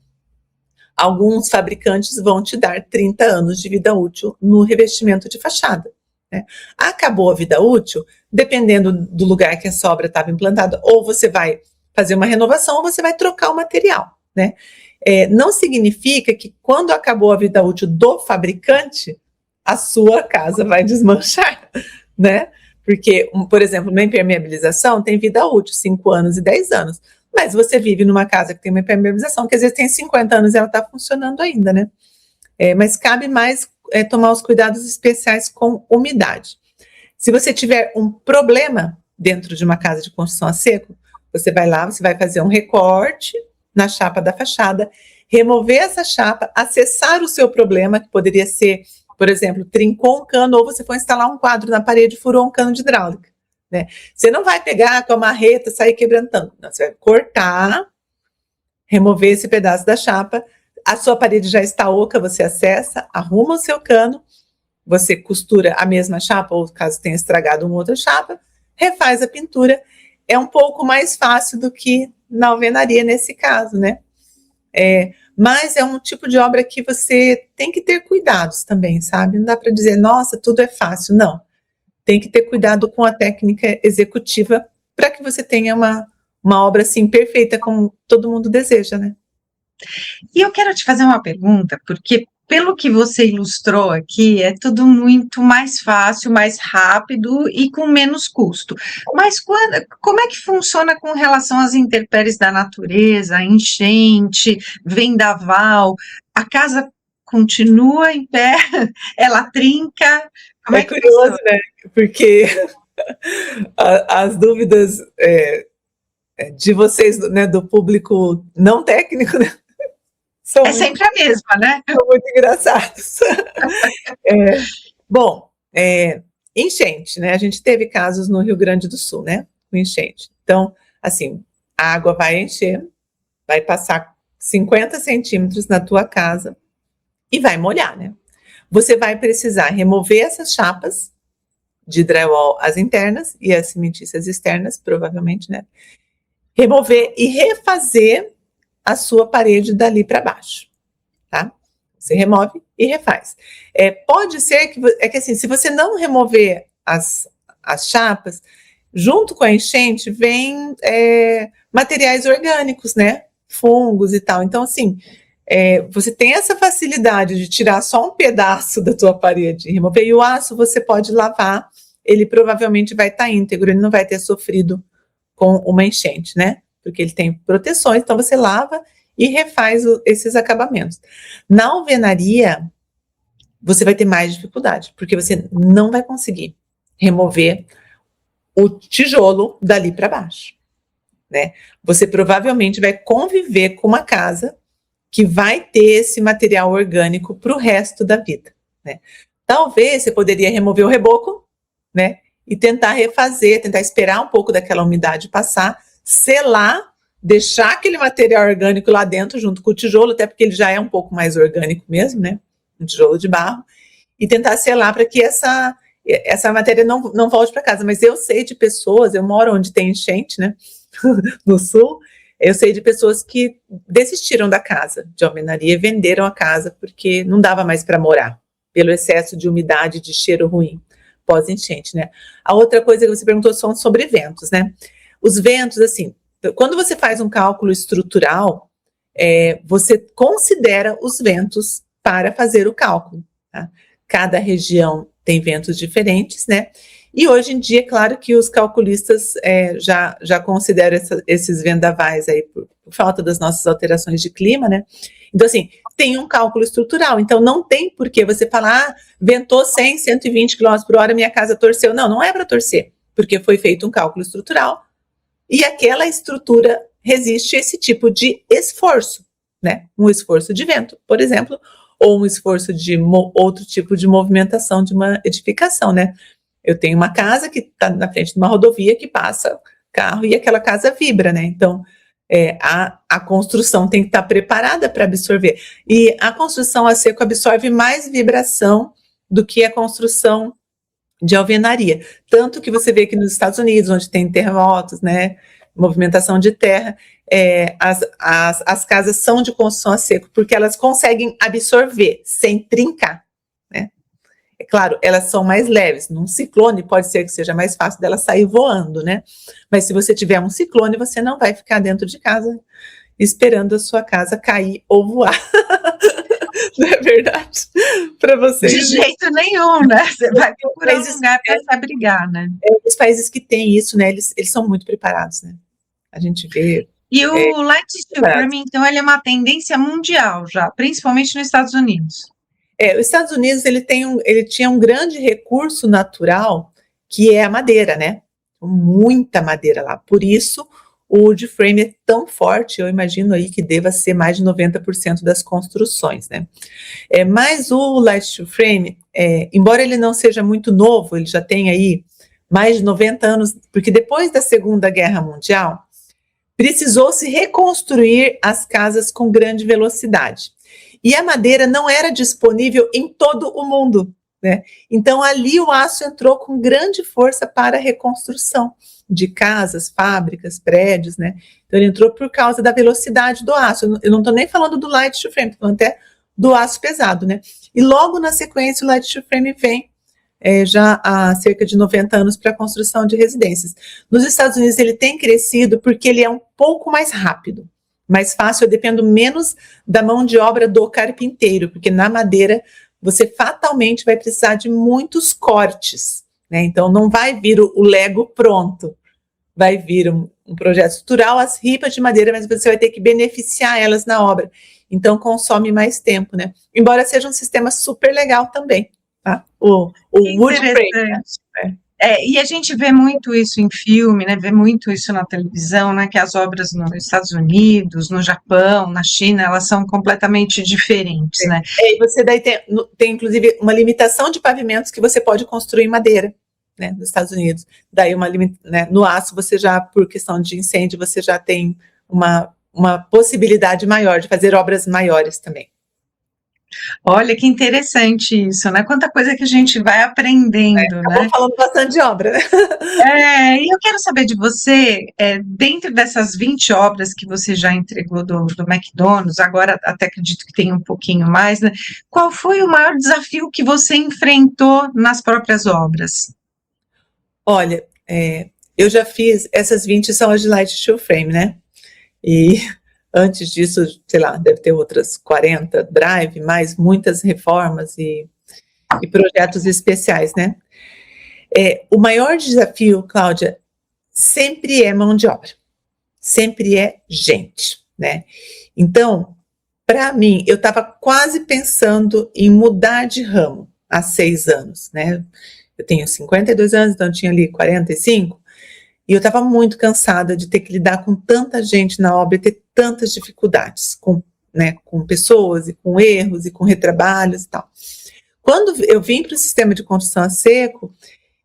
Alguns fabricantes vão te dar 30 anos de vida útil no revestimento de fachada, né? Acabou a vida útil, dependendo do lugar que a obra estava implantada, ou você vai fazer uma renovação ou você vai trocar o material, né? Não significa que quando acabou a vida útil do fabricante, a sua casa vai desmanchar, né? Porque, por exemplo, uma impermeabilização tem vida útil, 5 anos e 10 anos. Mas você vive numa casa que tem uma impermeabilização, que às vezes tem 50 anos e ela está funcionando ainda, né? Mas cabe mais tomar os cuidados especiais com umidade. Se você tiver um problema dentro de uma casa de construção a seco, você vai lá, você vai fazer um recorte na chapa da fachada, remover essa chapa, acessar o seu problema, que poderia ser, por exemplo, trincou um cano, ou você foi instalar um quadro na parede e furou um cano de hidráulica, né? Você não vai pegar com a marreta e sair quebrantando, não, você vai cortar, remover esse pedaço da chapa, a sua parede já está oca, você acessa, arruma o seu cano, você costura a mesma chapa, ou caso tenha estragado uma outra chapa, refaz a pintura. É um pouco mais fácil do que na alvenaria nesse caso, né? Mas é um tipo de obra que você tem que ter cuidados também, sabe? Não dá para dizer, nossa, tudo é fácil, não. Tem que ter cuidado com a técnica executiva para que você tenha uma obra assim perfeita como todo mundo deseja, né? E eu quero te fazer uma pergunta, porque pelo que você ilustrou aqui, é tudo muito mais fácil, mais rápido e com menos custo. Mas como é que funciona com relação às intempéries da natureza, enchente, vendaval? A casa continua em pé? Ela trinca? Como é que curioso, funciona? né? Porque as dúvidas de vocês, né, do público não técnico, né? É sempre a mesma, né? São muito engraçados. Bom, enchente, né? A gente teve casos no Rio Grande do Sul, né? Com enchente. Então, assim, a água vai encher, vai passar 50 centímetros na tua casa e vai molhar, né? Você vai precisar remover essas chapas de drywall, as internas e as cimentícias externas, provavelmente, né? Remover e refazer a sua parede dali para baixo, tá? Você remove e refaz. Pode ser que assim, se você não remover as chapas, junto com a enchente vem materiais orgânicos, né? Fungos e tal. Então, assim, você tem essa facilidade de tirar só um pedaço da tua parede e remover, e o aço você pode lavar, ele provavelmente vai estar íntegro, ele não vai ter sofrido com uma enchente, né? Porque ele tem proteções, então você lava e refaz esses acabamentos. Na alvenaria, você vai ter mais dificuldade, porque você não vai conseguir remover o tijolo dali para baixo, né? Você provavelmente vai conviver com uma casa que vai ter esse material orgânico para o resto da vida, né? Talvez você poderia remover o reboco, né? E tentar refazer, tentar esperar um pouco daquela umidade passar, selar, deixar aquele material orgânico lá dentro junto com o tijolo, até porque ele já é um pouco mais orgânico mesmo, né? Um tijolo de barro, e tentar selar para que essa matéria não volte para casa. Mas eu sei de pessoas, eu moro onde tem enchente, né? No sul, eu sei de pessoas que desistiram da casa de alvenaria e venderam a casa porque não dava mais para morar, pelo excesso de umidade, de cheiro ruim pós-enchente, né? A outra coisa que você perguntou são sobre ventos, né? Os ventos, assim, quando você faz um cálculo estrutural, você considera os ventos para fazer o cálculo, tá? Cada região tem ventos diferentes, né? E hoje em dia, é claro que os calculistas já consideram esses vendavais aí por falta das nossas alterações de clima, né? Então, assim, tem um cálculo estrutural, então não tem por que você falar, ventou 100, 120 km por hora, minha casa torceu. Não, não é para torcer, porque foi feito um cálculo estrutural e aquela estrutura resiste a esse tipo de esforço, né? Um esforço de vento, por exemplo, ou um esforço de outro tipo de movimentação de uma edificação, né? Eu tenho uma casa que está na frente de uma rodovia que passa carro e aquela casa vibra, né? Então, a construção tem que estar preparada para absorver. E a construção a seco absorve mais vibração do que a construção de alvenaria. Tanto que você vê que nos Estados Unidos, onde tem terremotos, né? Movimentação de terra, as casas são de construção a seco, porque elas conseguem absorver sem trincar, né? É claro, elas são mais leves. Num ciclone pode ser que seja mais fácil dela sair voando, né? Mas se você tiver um ciclone, você não vai ficar dentro de casa esperando a sua casa cair ou voar. Não é verdade? Para vocês. De jeito nenhum, né? Você vai procurar um lugar para se abrigar, né? Os países que têm isso, né? Eles são muito preparados, né? A gente vê. E o light steel, para mim, então, ele é uma tendência mundial já, principalmente nos Estados Unidos. Os Estados Unidos, ele tinha um grande recurso natural, que é a madeira, né? Muita madeira lá. Por isso, o wood frame é tão forte, eu imagino aí que deva ser mais de 90% das construções, né? Mas o light steel frame, embora ele não seja muito novo, ele já tem aí mais de 90 anos, porque depois da Segunda Guerra Mundial, precisou se reconstruir as casas com grande velocidade. E a madeira não era disponível em todo o mundo, né? Então, ali o aço entrou com grande força para a reconstrução de casas, fábricas, prédios, né? Então, ele entrou por causa da velocidade do aço. Eu não estou nem falando do light steel frame, estou falando até do aço pesado, né? E logo na sequência, o light steel frame vem já há cerca de 90 anos para a construção de residências. Nos Estados Unidos, ele tem crescido porque ele é um pouco mais rápido. Mais fácil, eu dependo menos da mão de obra do carpinteiro, porque na madeira você fatalmente vai precisar de muitos cortes, né? Então não vai vir o Lego pronto, vai vir um projeto estrutural, as ripas de madeira, mas você vai ter que beneficiar elas na obra, então consome mais tempo, né? Embora seja um sistema super legal também, tá? O wood frame, né? E a gente vê muito isso em filme, né? Vê muito isso na televisão, né? Que as obras nos Estados Unidos, no Japão, na China, elas são completamente diferentes, né? E você daí tem inclusive uma limitação de pavimentos que você pode construir em madeira, né? Nos Estados Unidos. Daí né, no aço você já, por questão de incêndio, você já tem uma possibilidade maior de fazer obras maiores também. Olha que interessante isso, né? Quanta coisa que a gente vai aprendendo, né? Estamos falando bastante de obra, né? E eu quero saber de você, dentro dessas 20 obras que você já entregou do McDonald's, agora até acredito que tem um pouquinho mais, né? Qual foi o maior desafio que você enfrentou nas próprias obras? Olha, eu já fiz, essas 20 são as de light steel frame, né? E Antes disso, sei lá, deve ter outras 40 drive, mais muitas reformas e projetos especiais, né? O maior desafio, Cláudia, sempre é mão de obra, sempre é gente, né? Então, para mim, eu estava quase pensando em mudar de ramo há 6 anos, né? Eu tenho 52 anos, então eu tinha ali 45, e eu estava muito cansada de ter que lidar com tanta gente na obra e ter tantas dificuldades com pessoas, e com erros, e com retrabalhos e tal. Quando eu vim para o sistema de construção a seco,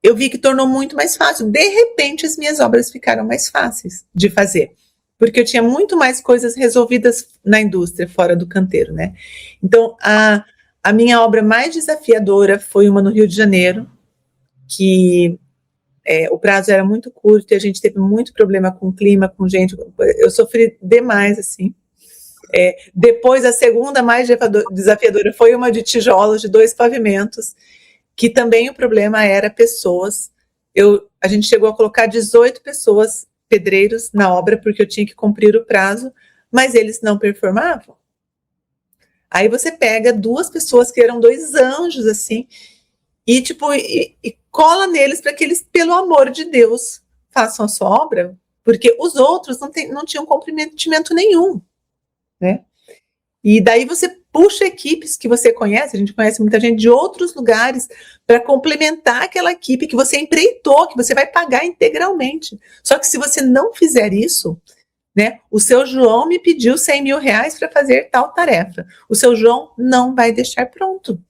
eu vi que tornou muito mais fácil. De repente, as minhas obras ficaram mais fáceis de fazer, porque eu tinha muito mais coisas resolvidas na indústria, fora do canteiro, né? Então, a minha obra mais desafiadora foi uma no Rio de Janeiro, que o prazo era muito curto e a gente teve muito problema com o clima, com gente. Eu sofri demais, assim. Depois, a segunda mais desafiadora foi uma de tijolos, de 2 pavimentos, que também o problema era pessoas. A gente chegou a colocar 18 pessoas, pedreiros, na obra, porque eu tinha que cumprir o prazo, mas eles não performavam. Aí você pega 2 pessoas que eram 2 anjos, assim, e cola neles para que eles, pelo amor de Deus, façam a sua obra, porque os outros não tinham comprometimento nenhum, né? E daí você puxa equipes que você conhece, a gente conhece muita gente de outros lugares, para complementar aquela equipe que você empreitou, que você vai pagar integralmente. Só que se você não fizer isso, né, o seu João me pediu 100 mil reais para fazer tal tarefa. O seu João não vai deixar pronto.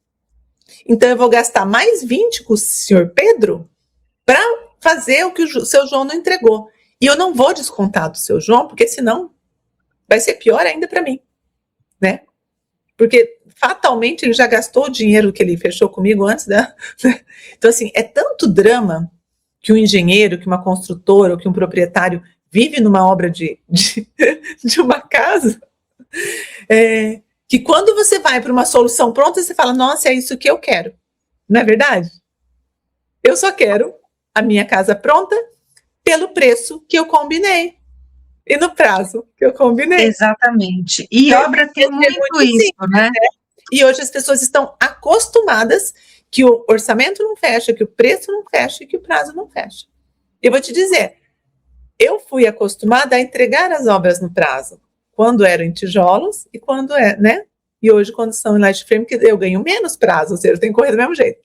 Então eu vou gastar mais 20 com o senhor Pedro para fazer o que o seu João não entregou. E eu não vou descontar do seu João, porque senão vai ser pior ainda para mim, né? Porque fatalmente ele já gastou o dinheiro que ele fechou comigo antes da... Então, assim, é tanto drama que um engenheiro, que uma construtora, ou que um proprietário vive numa obra de uma casa, que quando você vai para uma solução pronta, você fala, nossa, é isso que eu quero. Não é verdade? Eu só quero a minha casa pronta pelo preço que eu combinei. E no prazo que eu combinei. Exatamente. E obra tem muito isso, simples, né? E hoje as pessoas estão acostumadas que o orçamento não fecha, que o preço não fecha e que o prazo não fecha. Eu vou te dizer, eu fui acostumada a entregar as obras no prazo, quando eram em tijolos e quando né? E hoje, quando são em light frame, que eu ganho menos prazo, ou seja, eu tenho que correr do mesmo jeito.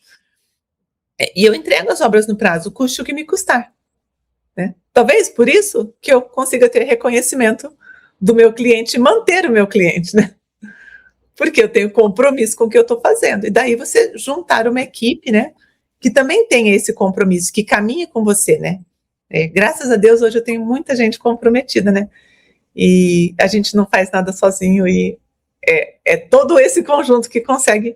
E eu entrego as obras no prazo, custe o que me custar. Né? Talvez por isso que eu consiga ter reconhecimento do meu cliente e manter o meu cliente, né? Porque eu tenho compromisso com o que eu estou fazendo. E daí você juntar uma equipe, né, que também tenha esse compromisso, que caminhe com você, né? Graças a Deus, hoje eu tenho muita gente comprometida, né? E a gente não faz nada sozinho e é todo esse conjunto que consegue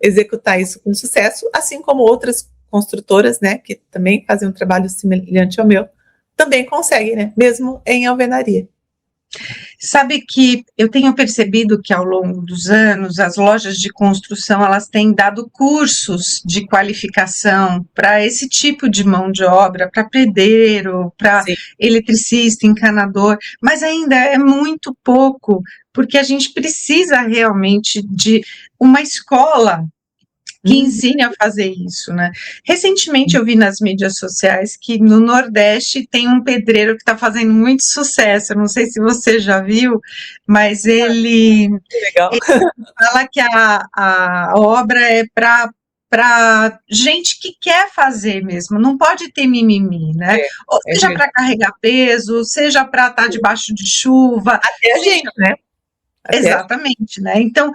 executar isso com sucesso, assim como outras construtoras, né, que também fazem um trabalho semelhante ao meu, também conseguem, né, mesmo em alvenaria. Sabe que eu tenho percebido que ao longo dos anos as lojas de construção elas têm dado cursos de qualificação para esse tipo de mão de obra, para pedreiro, para eletricista, encanador, mas ainda é muito pouco, porque a gente precisa realmente de uma escola que ensine a fazer isso, né? Recentemente eu vi nas mídias sociais que no Nordeste tem um pedreiro que está fazendo muito sucesso, eu não sei se você já viu, mas ele fala que a obra é para gente que quer fazer mesmo, não pode ter mimimi, né? Seja para carregar peso, seja para estar debaixo de chuva. Até a gente, né? Exatamente, né? Então,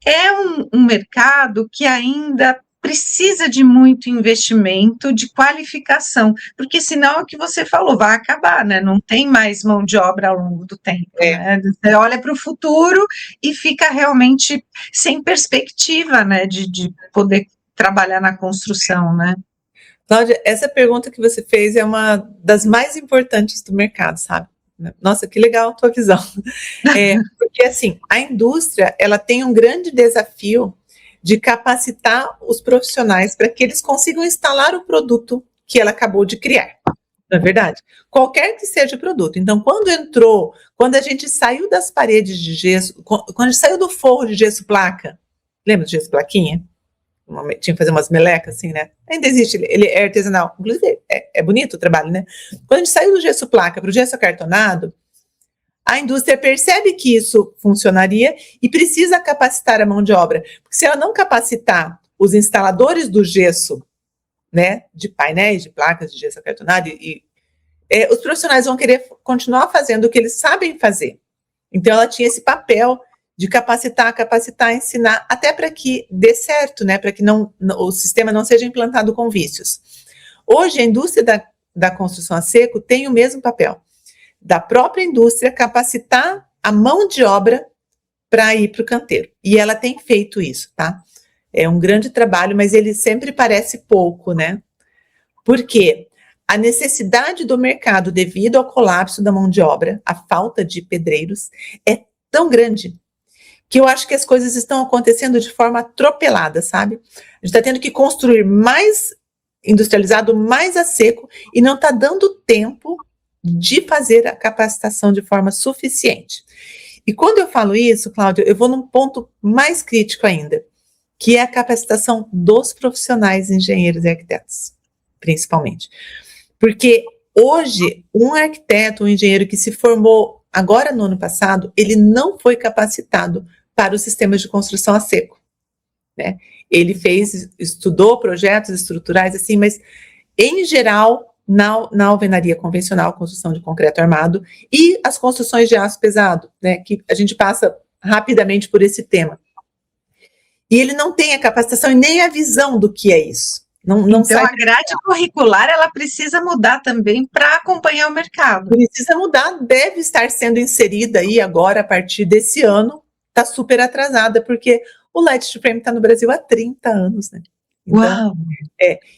é um mercado que ainda precisa de muito investimento, de qualificação, porque senão é o que você falou, vai acabar, né? Não tem mais mão de obra ao longo do tempo, né? Você olha para o futuro e fica realmente sem perspectiva, né? De poder trabalhar na construção, né? Cláudia, essa pergunta que você fez é uma das mais importantes do mercado, sabe? Nossa, que legal a tua visão. Porque, assim, a indústria, ela tem um grande desafio de capacitar os profissionais para que eles consigam instalar o produto que ela acabou de criar. Não é verdade? Qualquer que seja o produto. Então, quando a gente saiu das paredes de gesso, quando a gente saiu do forro de gesso placa, lembra do gesso plaquinha? Tinha que fazer umas melecas assim, né? Ainda existe, ele é artesanal. Inclusive, é bonito o trabalho, né? Quando a gente saiu do gesso placa para o gesso acartonado, a indústria percebe que isso funcionaria e precisa capacitar a mão de obra. Porque se ela não capacitar os instaladores do gesso, né, de painéis, de placas de gesso acartonado, os profissionais vão querer continuar fazendo o que eles sabem fazer. Então, ela tinha esse papel de capacitar, ensinar, até para que dê certo, né, para que o sistema não seja implantado com vícios. Hoje, a indústria da construção a seco tem o mesmo papel, da própria indústria capacitar a mão de obra para ir para o canteiro. E ela tem feito isso, tá? É um grande trabalho, mas ele sempre parece pouco, né? Porque a necessidade do mercado devido ao colapso da mão de obra, a falta de pedreiros, é tão grande que eu acho que as coisas estão acontecendo de forma atropelada, sabe? A gente está tendo que construir mais industrializado, mais a seco, e não está dando tempo de fazer a capacitação de forma suficiente. E quando eu falo isso, Cláudio, eu vou num ponto mais crítico ainda, que é a capacitação dos profissionais engenheiros e arquitetos, principalmente. Porque hoje, um arquiteto, um engenheiro que se formou agora no ano passado, ele não foi capacitado para os sistemas de construção a seco, né? Ele estudou projetos estruturais, assim, mas, em geral, na alvenaria convencional, construção de concreto armado, e as construções de aço pesado, né, que a gente passa rapidamente por esse tema. E ele não tem a capacitação e nem a visão do que é isso. Não então, sai... a grade curricular, ela precisa mudar também para acompanhar o mercado. Precisa mudar, deve estar sendo inserida aí agora, a partir desse ano, está super atrasada, porque o Light Frame está no Brasil há 30 anos, né? Então, uau!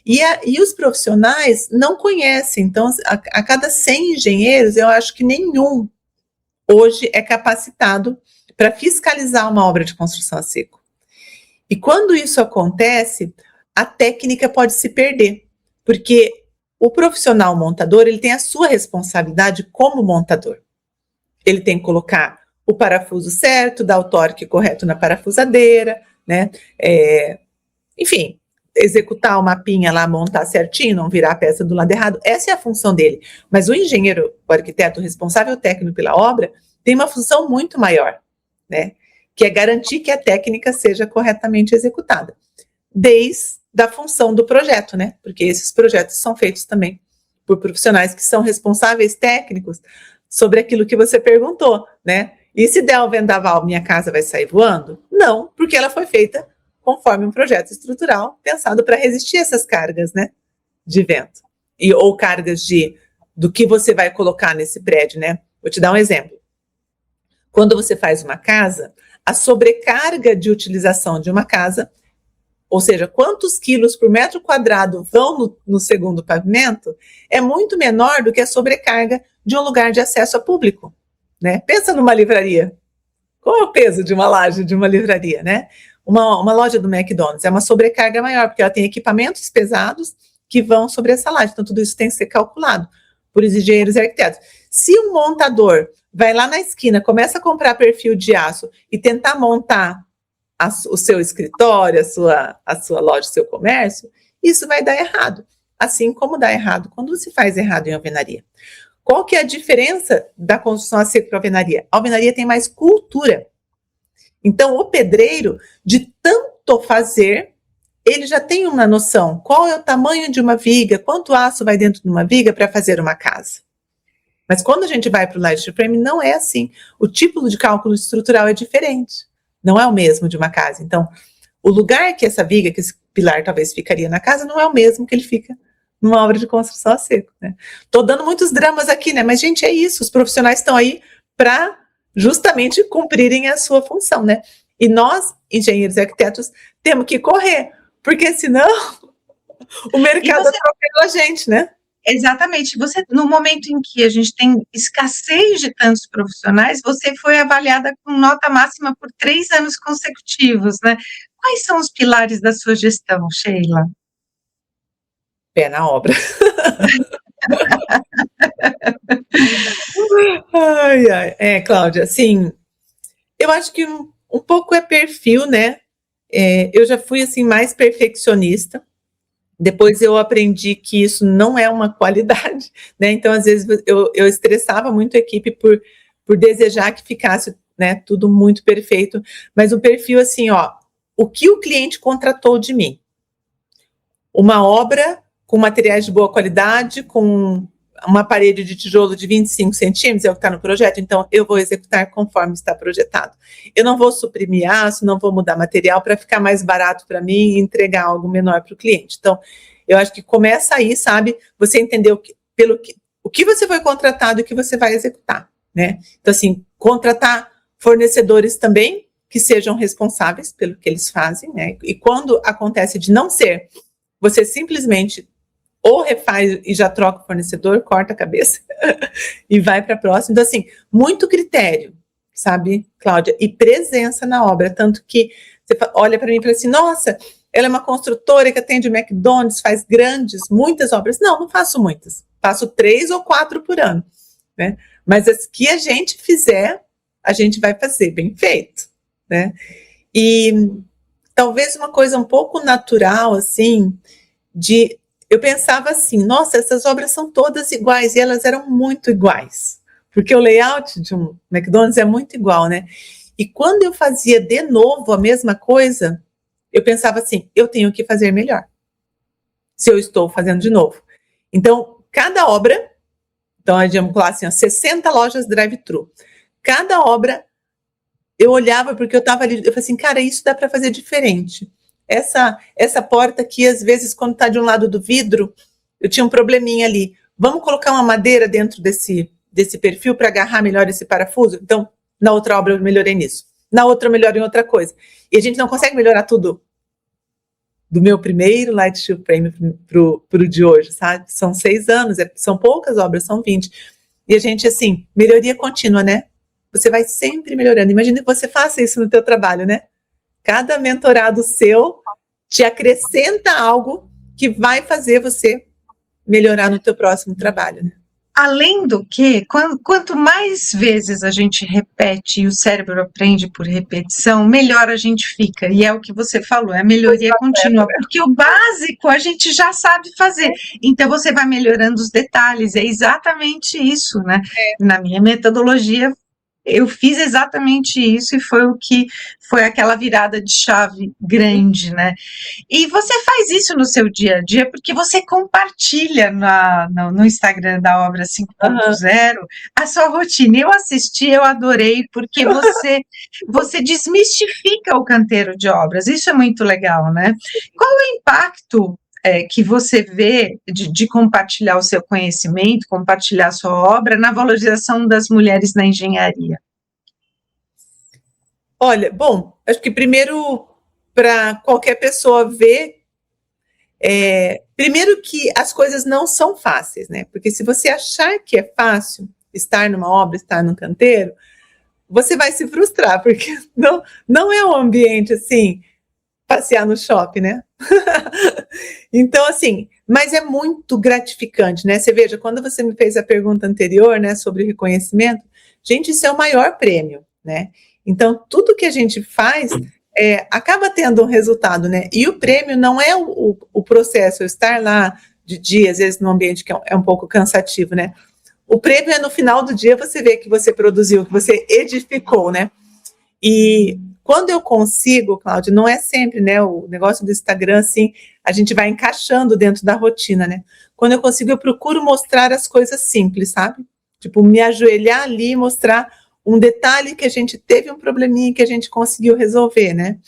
E os profissionais não conhecem, então, a cada 100 engenheiros, eu acho que nenhum hoje é capacitado para fiscalizar uma obra de construção a seco. E quando isso acontece, a técnica pode se perder, porque o profissional montador, ele tem a sua responsabilidade como montador. Ele tem que colocar o parafuso certo, dar o torque correto na parafusadeira, né? Enfim, executar o mapinha lá, montar certinho, não virar a peça do lado errado. Essa é a função dele. Mas o engenheiro, o arquiteto, o responsável técnico pela obra, tem uma função muito maior, né? Que é garantir que a técnica seja corretamente executada, desde a função do projeto, né? Porque esses projetos são feitos também por profissionais que são responsáveis técnicos sobre aquilo que você perguntou, né? E se der o vendaval, minha casa vai sair voando? Não, porque ela foi feita conforme um projeto estrutural pensado para resistir a essas cargas, né, de vento, ou cargas do que você vai colocar nesse prédio, né? Vou te dar um exemplo. Quando você faz uma casa, a sobrecarga de utilização de uma casa, ou seja, quantos quilos por metro quadrado vão no segundo pavimento, é muito menor do que a sobrecarga de um lugar de acesso a público, né? Pensa numa livraria. Qual é o peso de uma laje de uma livraria, né? Uma loja do McDonald's é uma sobrecarga maior, porque ela tem equipamentos pesados que vão sobre essa laje. Então, tudo isso tem que ser calculado por engenheiros e arquitetos. Se um montador vai lá na esquina, começa a comprar perfil de aço e tentar montar o seu escritório, a sua loja, o seu comércio, isso vai dar errado. Assim como dá errado quando se faz errado em alvenaria. Qual que é a diferença da construção a seco para a alvenaria? A alvenaria tem mais cultura. Então, o pedreiro, de tanto fazer, ele já tem uma noção. Qual é o tamanho de uma viga? Quanto aço vai dentro de uma viga para fazer uma casa? Mas quando a gente vai para o Light Frame, não é assim. O tipo de cálculo estrutural é diferente. Não é o mesmo de uma casa. Então, o lugar que essa viga, que esse pilar talvez ficaria na casa, não é o mesmo que ele fica numa obra de construção a seco, né? Tô dando muitos dramas aqui, né? Mas, gente, é isso. Os profissionais estão aí para justamente cumprirem a sua função, né? E nós, engenheiros e arquitetos, temos que correr, porque senão o mercado atropela a gente, né? Exatamente. Você, no momento em que a gente tem escassez de tantos profissionais, você foi avaliada com nota máxima por 3 anos consecutivos, né? Quais são os pilares da sua gestão, Sheila? Pé na obra. Ai, ai. Cláudia, assim, eu acho que um pouco é perfil, né? Eu já fui, assim, mais perfeccionista. Depois eu aprendi que isso não é uma qualidade, né? Então, às vezes, eu estressava muito a equipe por desejar que ficasse, né, tudo muito perfeito. Mas o perfil, assim, ó, o que o cliente contratou de mim? Uma obra com materiais de boa qualidade, com uma parede de tijolo de 25 centímetros, é o que está no projeto, então eu vou executar conforme está projetado. Eu não vou suprimir aço, não vou mudar material para ficar mais barato para mim e entregar algo menor para o cliente. Então, eu acho que começa aí, sabe, você entender o que você foi contratado e o que você vai executar, né? Então, assim, contratar fornecedores também que sejam responsáveis pelo que eles fazem, né? E quando acontece de não ser, você simplesmente ou refaz e já troca o fornecedor, corta a cabeça e vai para a próxima. Então, assim, muito critério, sabe, Cláudia? E presença na obra. Tanto que você olha para mim e fala assim, nossa, ela é uma construtora que atende o McDonald's, faz muitas obras. Não faço muitas. Faço 3 ou 4 por ano, né? Mas as que a gente fizer, a gente vai fazer bem feito, né? E talvez uma coisa um pouco natural, assim, eu pensava assim, nossa, essas obras são todas iguais, e elas eram muito iguais, porque o layout de um McDonald's é muito igual, né? E quando eu fazia de novo a mesma coisa, eu pensava assim, eu tenho que fazer melhor, se eu estou fazendo de novo. Então, cada obra, então, vamos falar assim, 60 lojas drive-thru, cada obra, eu olhava porque eu estava ali, eu falei assim, cara, isso dá para fazer diferente. Essa porta aqui, às vezes, quando está de um lado do vidro, eu tinha um probleminha ali. Vamos colocar uma madeira dentro desse perfil para agarrar melhor esse parafuso? Então, na outra obra eu melhorei nisso. Na outra eu melhorei em outra coisa. E a gente não consegue melhorar tudo do meu primeiro Light Steel Frame pro de hoje, sabe? São 6 anos, são poucas obras, são 20. E a gente, assim, melhoria contínua, né? Você vai sempre melhorando. Imagina que você faça isso no teu trabalho, né? Cada mentorado seu te acrescenta algo que vai fazer você melhorar no teu próximo trabalho, né? Além do que, quanto mais vezes a gente repete e o cérebro aprende por repetição, melhor a gente fica. E é o que você falou, é a melhoria contínua, porque o básico a gente já sabe fazer. Então você vai melhorando os detalhes, é exatamente isso, né? Na minha metodologia, eu fiz exatamente isso e foi aquela virada de chave grande, né? E você faz isso no seu dia a dia porque você compartilha no Instagram da Obra 5.0 a sua rotina. Eu assisti, eu adorei, porque você desmistifica o canteiro de obras. Isso é muito legal, né? Qual é o impacto que você vê de compartilhar o seu conhecimento, compartilhar a sua obra na valorização das mulheres na engenharia? Olha, bom, acho que primeiro, para qualquer pessoa ver, primeiro que as coisas não são fáceis, né? Porque se você achar que é fácil estar numa obra, estar num canteiro, você vai se frustrar, porque não é um ambiente assim, passear no shopping, né? Então, assim, mas é muito gratificante, né? Você veja, quando você me fez a pergunta anterior, né, sobre reconhecimento, gente, isso é o maior prêmio, né? Então, tudo que a gente faz acaba tendo um resultado, né? E o prêmio não é o processo, eu estar lá de dia, às vezes num ambiente que é um pouco cansativo, né? O prêmio é no final do dia você vê que você produziu, que você edificou, né? E quando eu consigo, Cláudia, não é sempre, né? O negócio do Instagram, assim, a gente vai encaixando dentro da rotina, né? Quando eu consigo, eu procuro mostrar as coisas simples, sabe? Tipo, me ajoelhar ali e mostrar um detalhe que a gente teve um probleminha que a gente conseguiu resolver, né?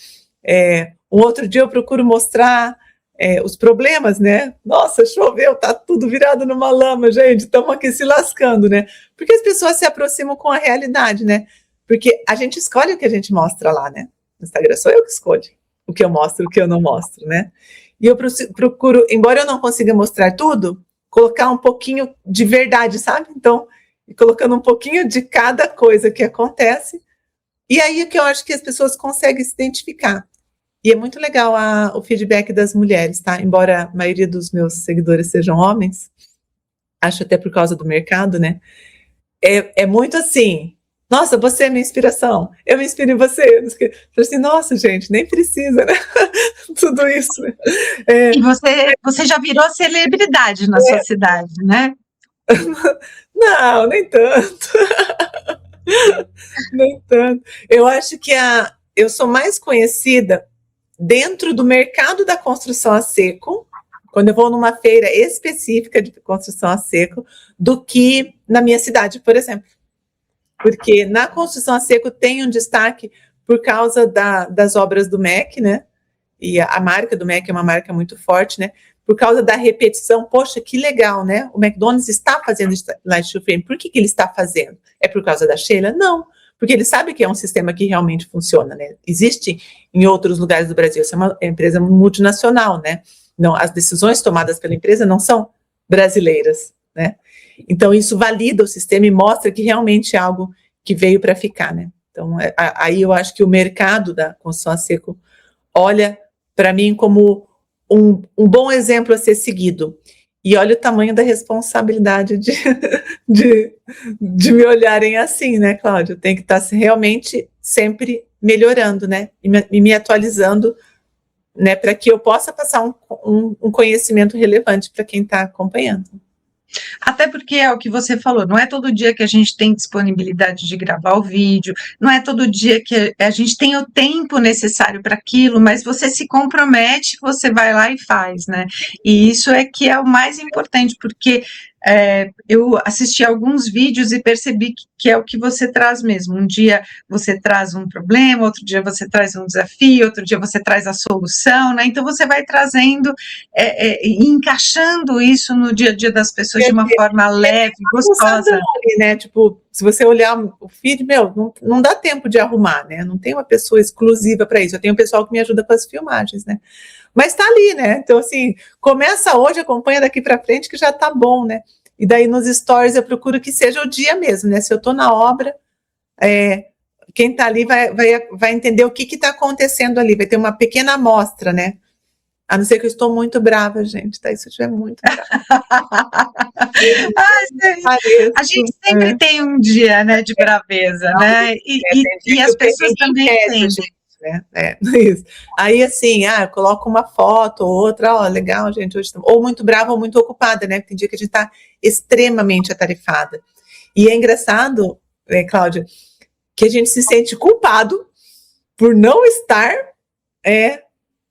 Um outro dia eu procuro mostrar os problemas, né? Nossa, choveu, tá tudo virado numa lama, gente, estamos aqui se lascando, né? Porque as pessoas se aproximam com a realidade, né? Porque a gente escolhe o que a gente mostra lá, né? No Instagram sou eu que escolho o que eu mostro, o que eu não mostro, né? E eu procuro, embora eu não consiga mostrar tudo, colocar um pouquinho de verdade, sabe? Então, colocando um pouquinho de cada coisa que acontece, e aí que eu acho que as pessoas conseguem se identificar. E é muito legal o feedback das mulheres, tá? Embora a maioria dos meus seguidores sejam homens, acho até por causa do mercado, né? É muito assim, nossa, você é minha inspiração, eu me inspiro em você. Eu falei assim, nossa, gente, nem precisa, né? Tudo isso. Né? E você já virou celebridade na sua cidade, né? Não, nem tanto. Nem tanto. Eu acho que eu sou mais conhecida dentro do mercado da construção a seco, quando eu vou numa feira específica de construção a seco, do que na minha cidade, por exemplo. Porque na construção a seco tem um destaque por causa das obras do MEC, né? E a marca do MEC é uma marca muito forte, né? Por causa da repetição, poxa, que legal, né? O McDonald's está fazendo Light Steel Frame. Por que ele está fazendo? É por causa da Sheila? Não, porque ele sabe que é um sistema que realmente funciona, né? Existe em outros lugares do Brasil, essa é uma empresa multinacional, né? Não, as decisões tomadas pela empresa não são brasileiras, né? Então, isso valida o sistema e mostra que realmente é algo que veio para ficar, né? Então, aí eu acho que o mercado da construção a seco olha para mim como um bom exemplo a ser seguido. E olha o tamanho da responsabilidade de me olharem assim, né, Cláudia? Tem que estar realmente sempre melhorando, né? E me atualizando, né, para que eu possa passar um conhecimento relevante para quem está acompanhando. Até porque é o que você falou, não é todo dia que a gente tem disponibilidade de gravar o vídeo, não é todo dia que a gente tem o tempo necessário para aquilo, mas você se compromete, você vai lá e faz, né? E isso é que é o mais importante, porque eu assisti alguns vídeos e percebi que é o que você traz mesmo. Um dia você traz um problema, outro dia você traz um desafio, outro dia você traz a solução, né? Então você vai trazendo e encaixando isso no dia a dia das pessoas de uma forma leve, gostosa. Ali, né? Tipo, se você olhar o feed, não dá tempo de arrumar, né? Não tem uma pessoa exclusiva para isso. Eu tenho um pessoal que me ajuda com as filmagens, né? Mas tá ali, né? Então, assim, começa hoje, acompanha daqui para frente, que já tá bom, né? E daí nos stories eu procuro que seja o dia mesmo, né? Se eu tô na obra, quem tá ali vai entender o que tá acontecendo ali, vai ter uma pequena amostra, né? A não ser que eu estou muito brava, gente, tá? Se eu estiver muito brava. A gente sempre tem um dia, né, de braveza, né? E as pessoas também têm. Né? Isso. Aí, assim, eu coloco uma foto ou outra, legal, gente, hoje ou muito brava ou muito ocupada, né? Tem dia que a gente tá extremamente atarefada. E é engraçado, Cláudia, que a gente se sente culpado por não estar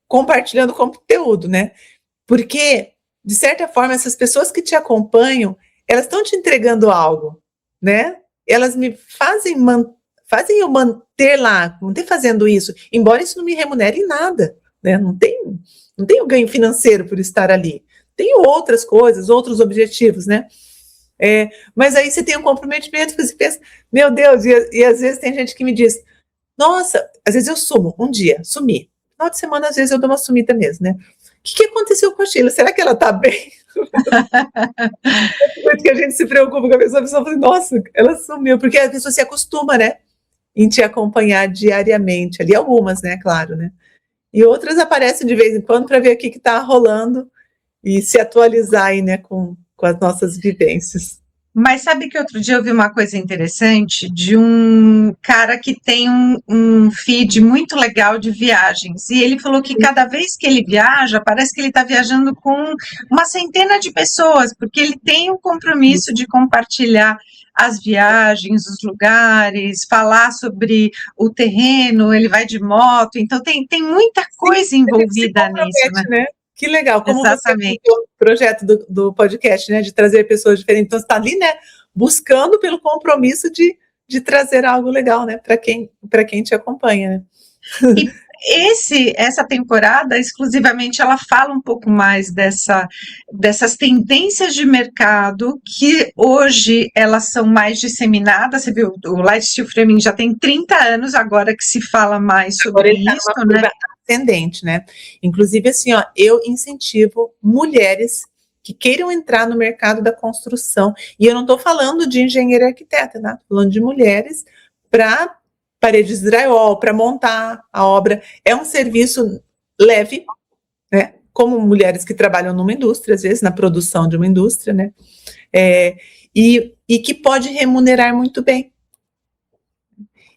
compartilhando conteúdo, né? Porque, de certa forma, essas pessoas que te acompanham, elas estão te entregando algo, né? Elas me fazem eu manter lá, manter fazendo isso, embora isso não me remunere em nada, né? Não tenho ganho financeiro por estar ali. Tenho outras coisas, outros objetivos, né? Mas aí você tem um comprometimento que você pensa, meu Deus, e às vezes tem gente que me diz, nossa, às vezes eu sumo, um dia, sumi. No final de semana, às vezes eu dou uma sumida mesmo, né? O que aconteceu com a Sheila? Será que ela tá bem? É muito que a gente se preocupa com a pessoa fala, nossa, ela sumiu, porque a pessoa se acostuma, né? Em te acompanhar diariamente, ali algumas, né, claro, né? E outras aparecem de vez em quando para ver o que está rolando e se atualizar aí, né, com as nossas vivências. Mas sabe que outro dia eu vi uma coisa interessante de um cara que tem um feed muito legal de viagens, e ele falou que cada vez que ele viaja, parece que ele está viajando com uma centena de pessoas, porque ele tem um compromisso de compartilhar as viagens, os lugares, falar sobre o terreno, ele vai de moto, então tem muita coisa envolvida nisso, né? Que legal, como exatamente. Você o projeto do podcast, né, de trazer pessoas diferentes, então você está ali, né, buscando pelo compromisso de trazer algo legal, né, para quem te acompanha, né. E essa temporada, exclusivamente, ela fala um pouco mais dessas tendências de mercado que hoje elas são mais disseminadas. Você viu, o Light Steel Framing já tem 30 anos agora que se fala mais sobre isso, né? Ascendente, né? Inclusive, assim, eu incentivo mulheres que queiram entrar no mercado da construção, e eu não estou falando de engenheiro e arquiteta, né? Estou falando de mulheres para paredes de drywall, para montar a obra. É um serviço leve, né? Como mulheres que trabalham numa indústria, às vezes, na produção de uma indústria, né? E que pode remunerar muito bem.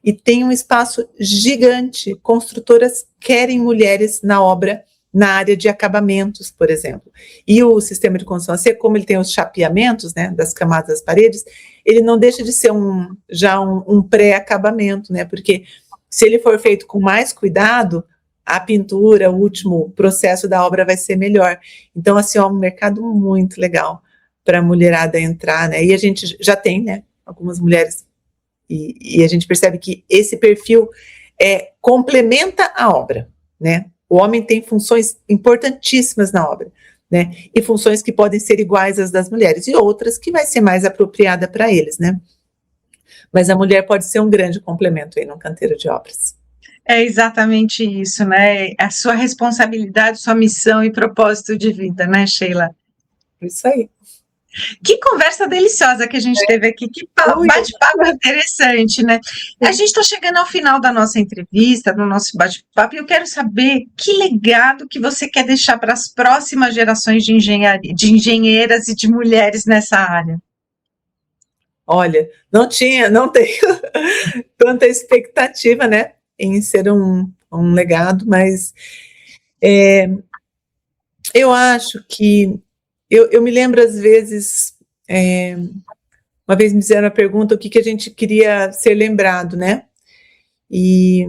E tem um espaço gigante. Construtoras querem mulheres na obra, na área de acabamentos, por exemplo. E o sistema de construção seca, como ele tem os chapeamentos, né, das camadas das paredes, ele não deixa de ser um pré-acabamento, né, porque se ele for feito com mais cuidado, a pintura, o último processo da obra vai ser melhor. Então, assim, é um mercado muito legal para a mulherada entrar, né, e a gente já tem, né, algumas mulheres, e a gente percebe que esse perfil complementa a obra, né. O homem tem funções importantíssimas na obra, né? E funções que podem ser iguais às das mulheres, e outras que vai ser mais apropriada para eles, né? Mas a mulher pode ser um grande complemento aí no canteiro de obras. É exatamente isso, né? A sua responsabilidade, sua missão e propósito de vida, né, Sheila? Isso aí. Que conversa deliciosa que a gente teve aqui, que bate-papo interessante, né? A gente está chegando ao final da nossa entrevista, do nosso bate-papo, e eu quero saber que legado que você quer deixar para as próximas gerações de engenheiras e de mulheres nessa área. Olha, não tenho tanta expectativa, né, em ser um legado, mas eu acho que eu me lembro, às vezes, uma vez me fizeram a pergunta o que a gente queria ser lembrado, né? E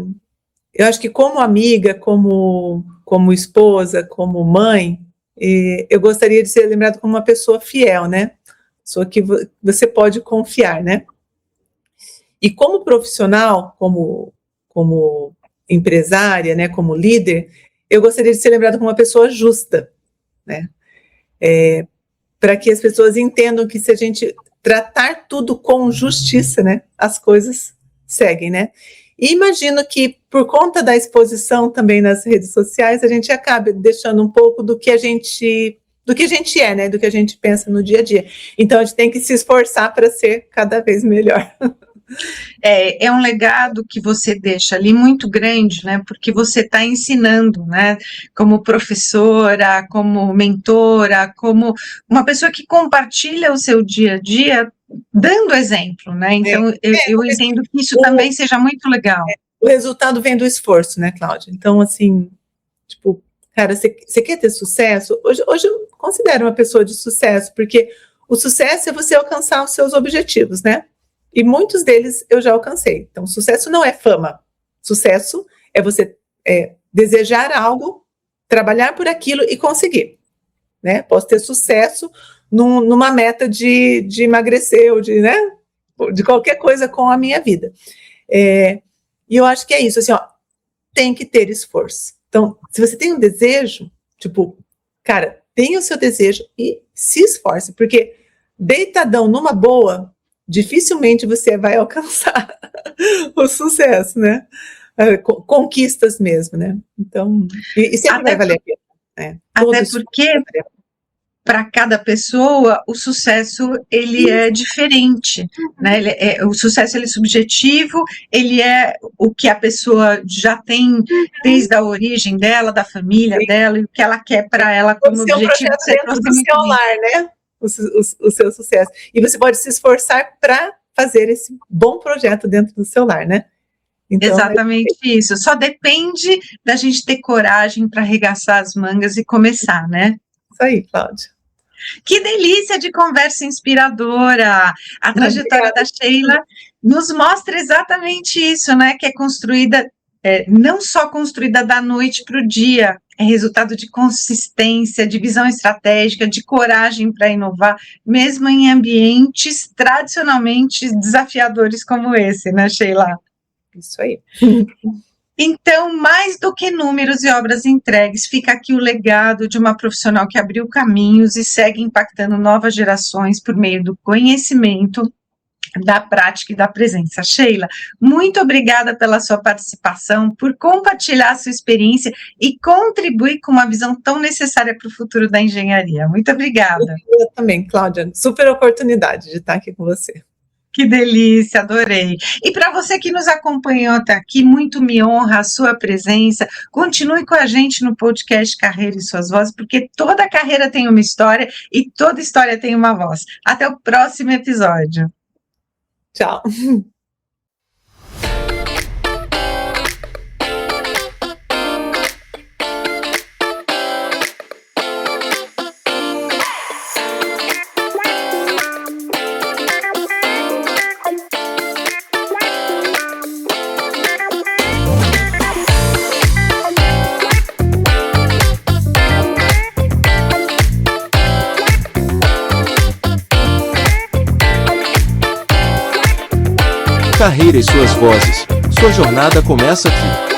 eu acho que como amiga, como esposa, como mãe, eu gostaria de ser lembrado como uma pessoa fiel, né? Pessoa que você pode confiar, né? E como profissional, como empresária, né, como líder, eu gostaria de ser lembrada como uma pessoa justa, né? Para que as pessoas entendam que se a gente tratar tudo com justiça, né, as coisas seguem, né? E imagino que por conta da exposição também nas redes sociais, a gente acaba deixando um pouco do que a gente é, né, do que a gente pensa no dia a dia. Então a gente tem que se esforçar para ser cada vez melhor. É um legado que você deixa ali muito grande, né? Porque você está ensinando, né? Como professora, como mentora, como uma pessoa que compartilha o seu dia a dia, dando exemplo, né? Então, eu entendo que isso também seja muito legal. O resultado vem do esforço, né, Cláudia? Então, assim, tipo, cara, você quer ter sucesso? Hoje eu considero uma pessoa de sucesso, porque o sucesso é você alcançar os seus objetivos, né? E muitos deles eu já alcancei. Então, sucesso não é fama. Sucesso é você desejar algo, trabalhar por aquilo e conseguir, né? Posso ter sucesso numa meta de emagrecer ou de qualquer coisa com a minha vida. E eu acho que é isso, assim, ó, tem que ter esforço. Então, se você tem um desejo, tipo, cara, tenha o seu desejo e se esforce, porque deitadão numa boa, dificilmente você vai alcançar o sucesso, né? Conquistas mesmo, né? Então, e sempre vai valer a pena. Né? Até porque, para cada pessoa, o sucesso, ele é diferente, né? O sucesso, ele é subjetivo, ele é o que a pessoa já tem desde a origem dela, da família dela, e o que ela quer para ela como objetivo. Dentro do seu lar, né? O seu sucesso. E você pode se esforçar para fazer esse bom projeto dentro do seu lar, né? Então, exatamente isso. Só depende da gente ter coragem para arregaçar as mangas e começar, né? Isso aí, Cláudia. Que delícia de conversa inspiradora! A trajetória da Sheila nos mostra exatamente isso, né? Que é construída, não só construída da noite para o dia, é resultado de consistência, de visão estratégica, de coragem para inovar, mesmo em ambientes tradicionalmente desafiadores como esse, né, Sheila? Isso aí. Então, mais do que números e obras entregues, fica aqui o legado de uma profissional que abriu caminhos e segue impactando novas gerações por meio do conhecimento, da prática e da presença. Sheila, muito obrigada pela sua participação, por compartilhar a sua experiência e contribuir com uma visão tão necessária para o futuro da engenharia. Muito obrigada. Eu também, Cláudia. Super oportunidade de estar aqui com você. Que delícia, adorei. E para você que nos acompanhou até aqui, muito me honra a sua presença. Continue com a gente no podcast Carreira e Suas Vozes, porque toda carreira tem uma história e toda história tem uma voz. Até o próximo episódio. Tchau. Carreira e Suas Vozes. Sua jornada começa aqui.